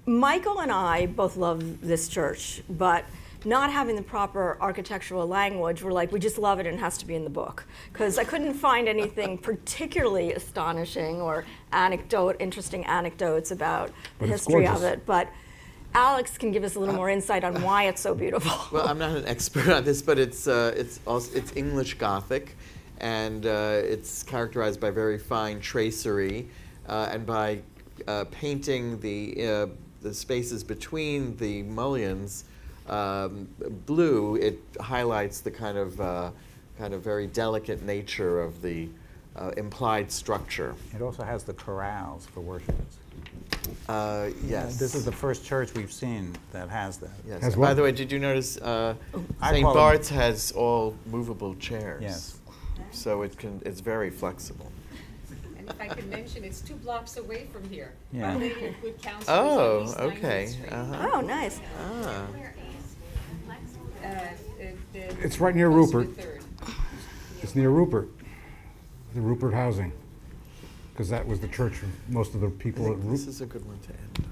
Michael and I both love this church, but not having the proper architectural language, we're like, we just love it and it has to be in the book. Because I couldn't find anything particularly astonishing or interesting anecdotes about the But it's history of gorgeous. it. But Alex can give us a little more insight on why it's so beautiful. Well, I'm not an expert on this, but it's English Gothic, and it's characterized by very fine tracery and by painting the spaces between the mullions blue. It highlights the kind of very delicate nature of the implied structure. It also has the corrals for worshipers. Yes. This is the first church we've seen that has that. Yes. Has By what? the way, did you notice I St. call Bart's has all movable chairs? Yes. So it's very flexible. And if I could mention, it's 2 blocks away from here. Yeah. Our Lady of Good Counsel is Oh, on East 90th okay. Street. Uh-huh. Oh, nice. Ah. It's right near close to Rupert. the 3rd. It's near Rupert, the Rupert housing, because that was the church of most of the I people at think this Rupert. is a good one to end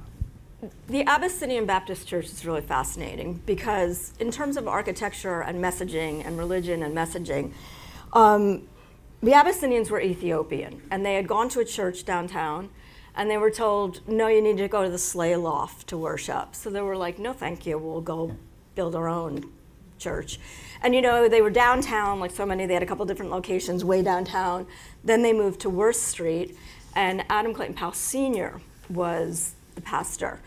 on. The Abyssinian Baptist Church is really fascinating because in terms of architecture and messaging and religion and messaging, the Abyssinians were Ethiopian, and they had gone to a church downtown, and they were told, no, you need to go to the sleigh loft to worship. So they were like, no, thank you, we'll go build our own church. And you know, they were downtown, like so many, they had a couple different locations way downtown. Then they moved to Worth Street, and Adam Clayton Powell Sr. was the pastor.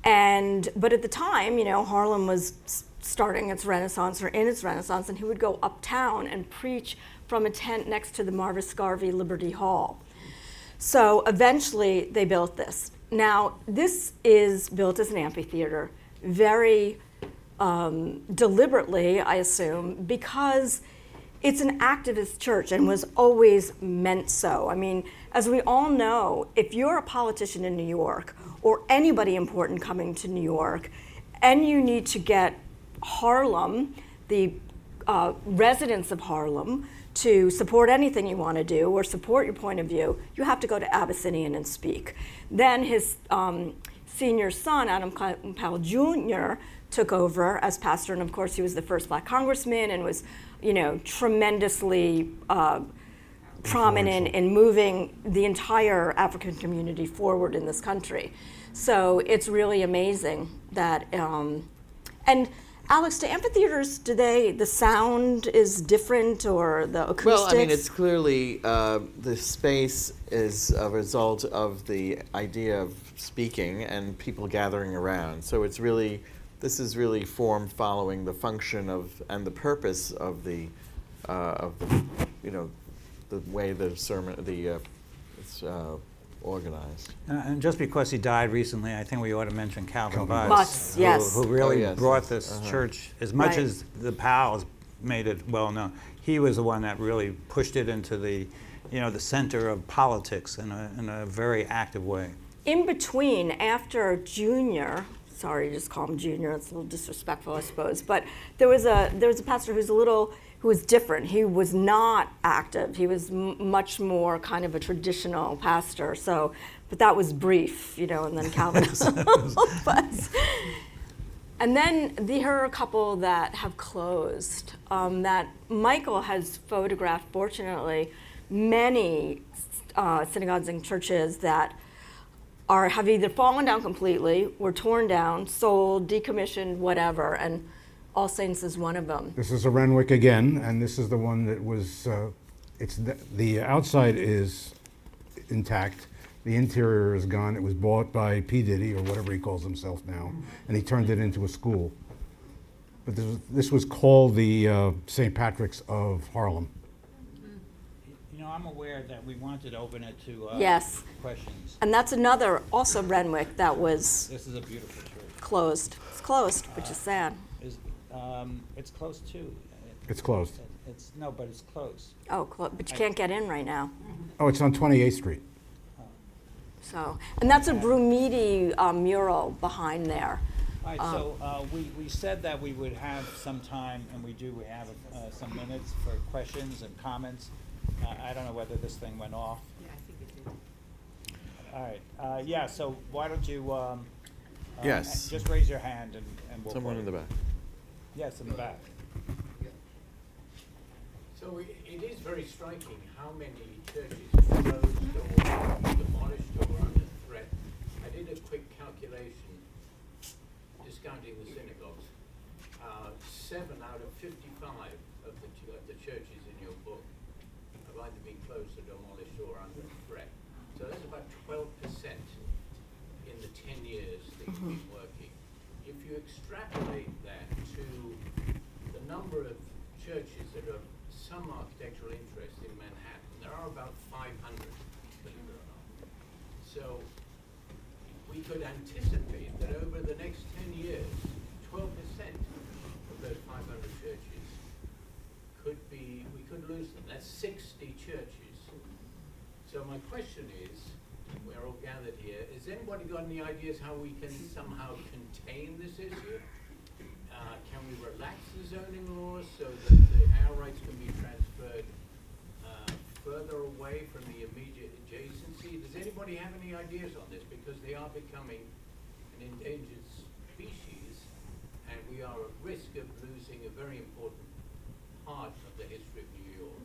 But at the time, you know, Harlem was starting its renaissance, or in its renaissance, and he would go uptown and preach from a tent next to the Marvis Garvey Liberty Hall. So eventually they built this. Now, this is built as an amphitheater, very deliberately, I assume, because it's an activist church and was always meant so. I mean, as we all know, if you're a politician in New York, or anybody important coming to New York, and you need to get Harlem, the residents of Harlem, to support anything you want to do or support your point of view, you have to go to Abyssinian and speak. Then his senior son, Adam Clayton Powell Jr., took over as pastor, and of course he was the first black congressman and was, you know, tremendously prominent in moving the entire African community forward in this country. So it's really amazing that, and Alex, do amphitheaters, the sound is different, or the acoustics? Well, I mean, it's clearly the space is a result of the idea of speaking and people gathering around. So it's really, this is really formed following the function of and the purpose of the you know, the way the sermon, it's organized. And just because he died recently, I think we ought to mention Calvin Butts, Butts, yes. who really Oh, yes, brought yes. this church, as much Right. as the Powells made it well known. He was the one that really pushed it into the, you know, the center of politics in a very active way. In between, after Junior, sorry to just call him Junior, it's a little disrespectful, I suppose, but there was a pastor who was different. He was not active. He was much more kind of a traditional pastor. So, but that was brief, you know, and then Calvinism. And then there are a couple that have closed that Michael has photographed, fortunately, many synagogues and churches that have either fallen down completely, were torn down, sold, decommissioned, whatever, and All Saints is one of them. This is a Renwick again, and this is the one that was, the outside is intact, the interior is gone. It was bought by P. Diddy, or whatever he calls himself now, and he turned it into a school. But this was called the St. Patrick's of Harlem. You know, I'm aware that we wanted to open it to Yes. questions. And that's another, also Renwick, that was This is a beautiful church. closed. It's closed, which is sad. It's close too. It's closed. No, but it's close. Oh, but you can't get in right now. Oh, it's on 28th Street. So, and that's a Brumidi mural behind there. All right, so we said that we would have some time, and we have some minutes for questions and comments. I don't know whether this thing went off. Yeah, I think it did. All right, yeah, so why don't you Yes. just raise your hand and we'll Someone call in the you. back. Yes, in the back. So it is very striking how many churches closed or demolished or under threat. I did a quick calculation, discounting the synagogues. 7 out of 55 of the churches in your book have either been closed or demolished or under threat. So that's about 12% in the 10 years that you've been working. If you extrapolate that to the number of churches that have some architectural interest in Manhattan, there are about 500, believe it or not. So we could anticipate that over the next 10 years, 12% of those 500 churches we could lose them. That's 60 churches. So my question is, we're all gathered here, has anybody got any ideas how we can somehow contain this issue? Can we relax the zoning laws so that our rights can be transferred further away from the immediate adjacency? Does anybody have any ideas on this? Because they are becoming an endangered species, and we are at risk of losing a very important part of the history of New York.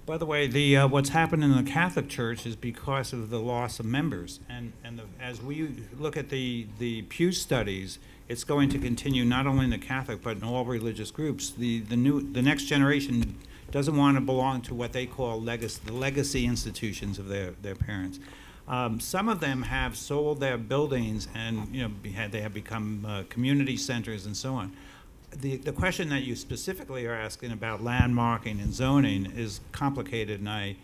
By the way, what's happened in the Catholic Church is because of the loss of members, and as we look at the Pew studies, it's going to continue not only in the Catholic but in all religious groups. The next generation doesn't want to belong to what they call the legacy institutions of their parents. Some of them have sold their buildings, and they have become community centers and so on. The question that you specifically are asking about landmarking and zoning is complicated, and I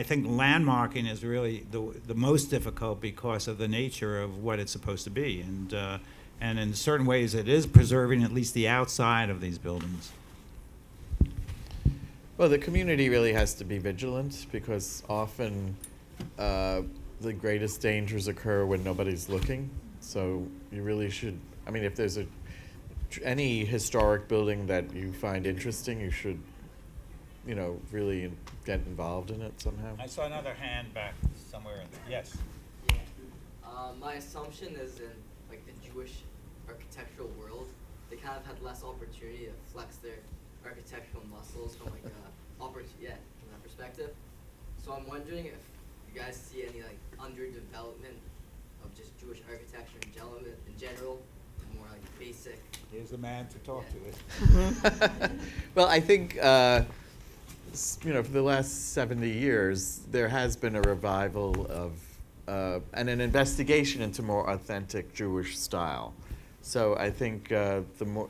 think landmarking is really the most difficult because of the nature of what it's supposed to be, and in certain ways it is preserving at least the outside of these buildings. Well, the community really has to be vigilant, because often the greatest dangers occur when nobody's looking. So you really should, I mean, if there's any historic building that you find interesting, you should, really get involved in it somehow. I saw another hand back somewhere. Yes. Yeah. My assumption is in like the Jewish architectural world, they kind of had less opportunity to flex their architectural muscles from from that perspective. So I'm wondering if you guys see any like underdevelopment of just Jewish architecture in general, more like basic. Here's a man to talk to it. Well, I think, for the last 70 years, there has been a revival of, and an investigation into more authentic Jewish style. So I think the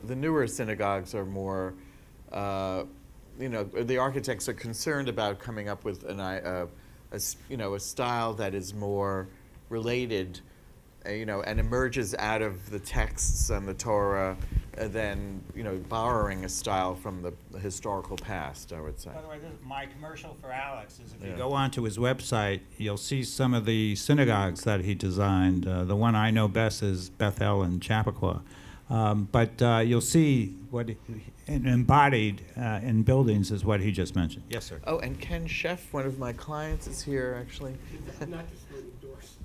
newer synagogues are more, the architects are concerned about coming up with a style that is more related, and emerges out of the texts and the Torah, than borrowing a style from the historical past, I would say. By the way, my commercial for Alex is if you go onto his website, you'll see some of the synagogues that he designed. The one I know best is Bethel and Chappaqua. But you'll see what embodied in buildings is what he just mentioned. Yes, sir. Oh, and Ken Sheff, one of my clients, is here, actually. Not just for endorse.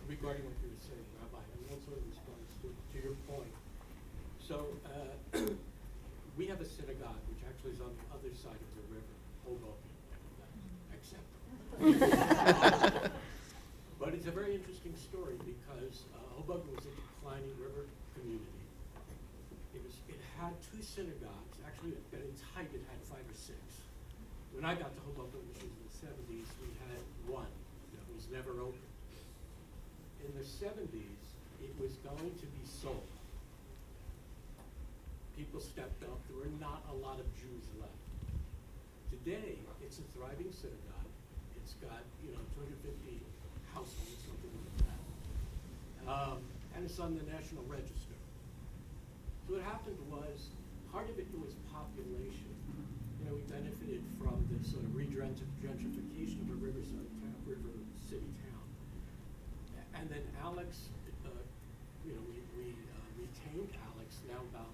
Regarding what you were saying, Rabbi, and one sort of response to your point. So we have a synagogue which actually is on the other side of the river, Hoboken, acceptable. But it's a very interesting story because Hoboken was a declining river community. It had two synagogues. Actually, at its height, it had 5 or 6. When I got to Hoboken, which was in the 70s, we had one that was never open. In the 70s, it was going to be sold. People stepped up. There were not a lot of Jews left. Today, it's a thriving synagogue. It's got 250 households, something like that. And it's on the National Register. So what happened was, part of it was population. We benefited from this sort of gentrification of a river city town. And then Alex, we retained Alex now about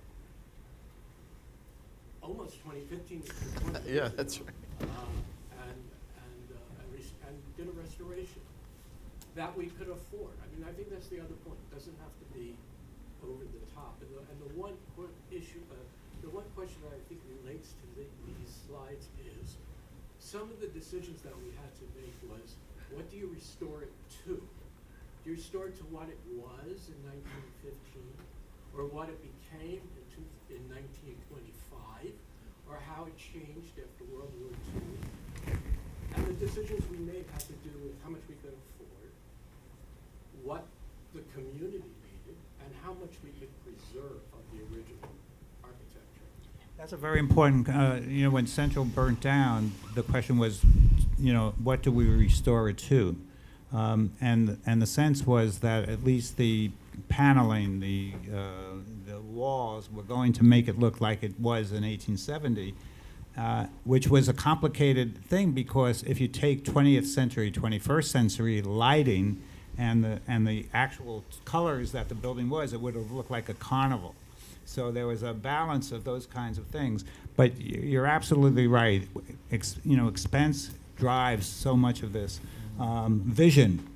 almost 15 to 20 Yeah, that's right. And did a restoration that we could afford. I mean, I think that's the other point. It doesn't have to be over the top. And the one issue, the one question that I think relates to these slides is some of the decisions that we had to make was, what do you restore it to? Do you restore it to what it was in 1915, or what it became in 1925, or how it changed after World War II? And the decisions we made had to do with how much we could afford, what the community needed, and how much we could preserve of the original architecture. That's a very important, when Central burnt down, the question was, what do we restore it to? And the sense was that at least the paneling, the walls were going to make it look like it was in 1870, which was a complicated thing because if you take 20th century, 21st century lighting and the actual colors that the building was, it would have looked like a carnival. So there was a balance of those kinds of things. But you're absolutely right. Expense drives so much of this. Vision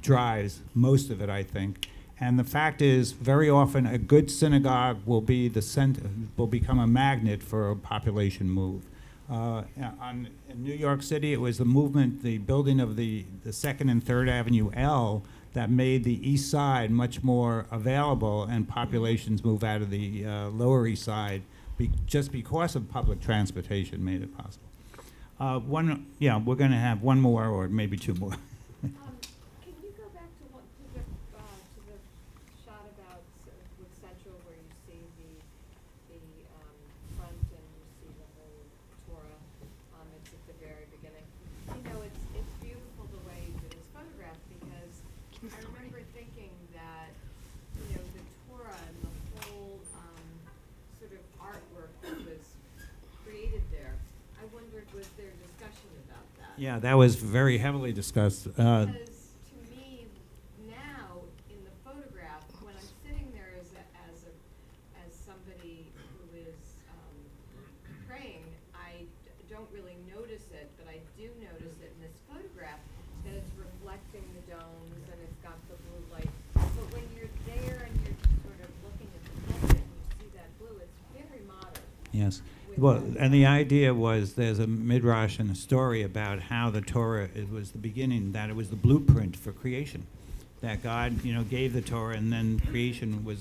drives most of it, I think. And the fact is, very often a good synagogue will be will become a magnet for a population move. In New York City, it was the movement, the building of the 2nd and 3rd Avenue L that made the East Side much more available, and populations move out of the Lower East Side just because of public transportation made it possible. We're going to have one more or maybe two more. Can you go back to the shot about with Central where you see the front and you see the whole Torah? It's at the very beginning. You know, it's beautiful the way that it's photographed, because I remember thinking that, you know, the Torah and the whole sort of artwork that was created there, I wondered, was there discussion about that? Yeah, that was very heavily discussed. Because to me, now in the photograph, when I'm sitting there as somebody who is praying, I don't really notice it, but I do notice it in this photograph that it's reflecting the domes and it's got the blue light. But when you're there and you're sort of looking at the pulpit and you see that blue, it's very modern. Yes. Well, and the idea was there's a midrash and a story about how the Torah, it was the beginning, that it was the blueprint for creation, that God, gave the Torah, and then creation was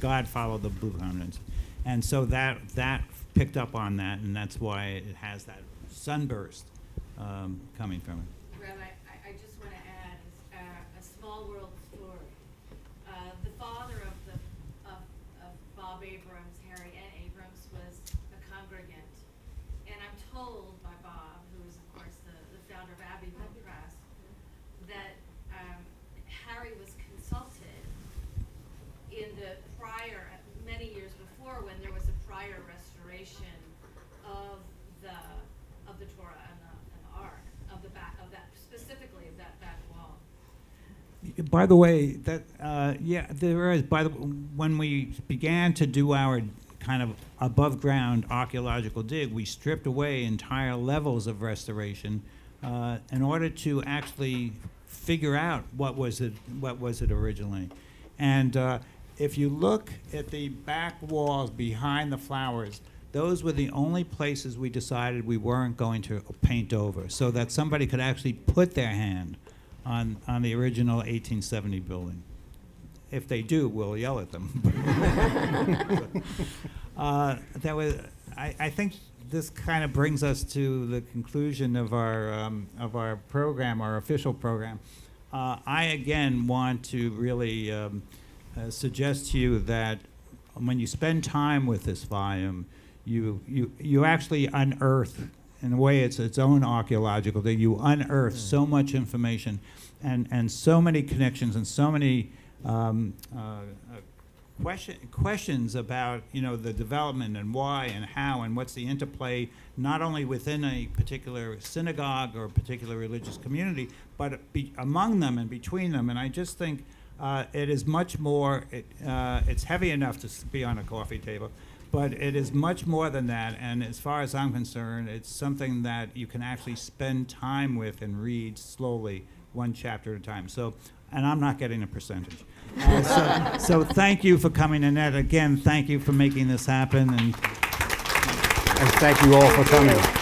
God followed the blueprint, and so that picked up on that, and that's why it has that sunburst coming from it. Rabbi, I just want to add a small world story. The father of Bob Abrams, Harry N. Abrams, was a congregant, and I'm told by Bob, who is of course the founder of Abbeville Press, that Harry was consulted in the prior, many years before, when there was a prior restoration of the Torah and the Ark, of the back of that, specifically of that back wall. By the way, there is. When we began to do our kind of above ground archaeological dig, we stripped away entire levels of restoration in order to actually figure out what was it originally. And if you look at the back walls behind the flowers, those were the only places we decided we weren't going to paint over, so that somebody could actually put their hand on the original 1870 building. If they do, we'll yell at them. I think this kind of brings us to the conclusion of our program, our official program. I again want to really suggest to you that when you spend time with this volume, you actually unearth, in a way it's its own archaeological thing, you unearth so much information and so many connections and so many questions about the development and why and how and what's the interplay, not only within a particular synagogue or a particular religious community, but among them and between them. And I just think it is much more, it's heavy enough to be on a coffee table, but it is much more than that, and as far as I'm concerned, it's something that you can actually spend time with and read slowly, one chapter at a time. So, and I'm not getting a percentage. So thank you for coming, Annette. Again, thank you for making this happen. And thank you all for coming.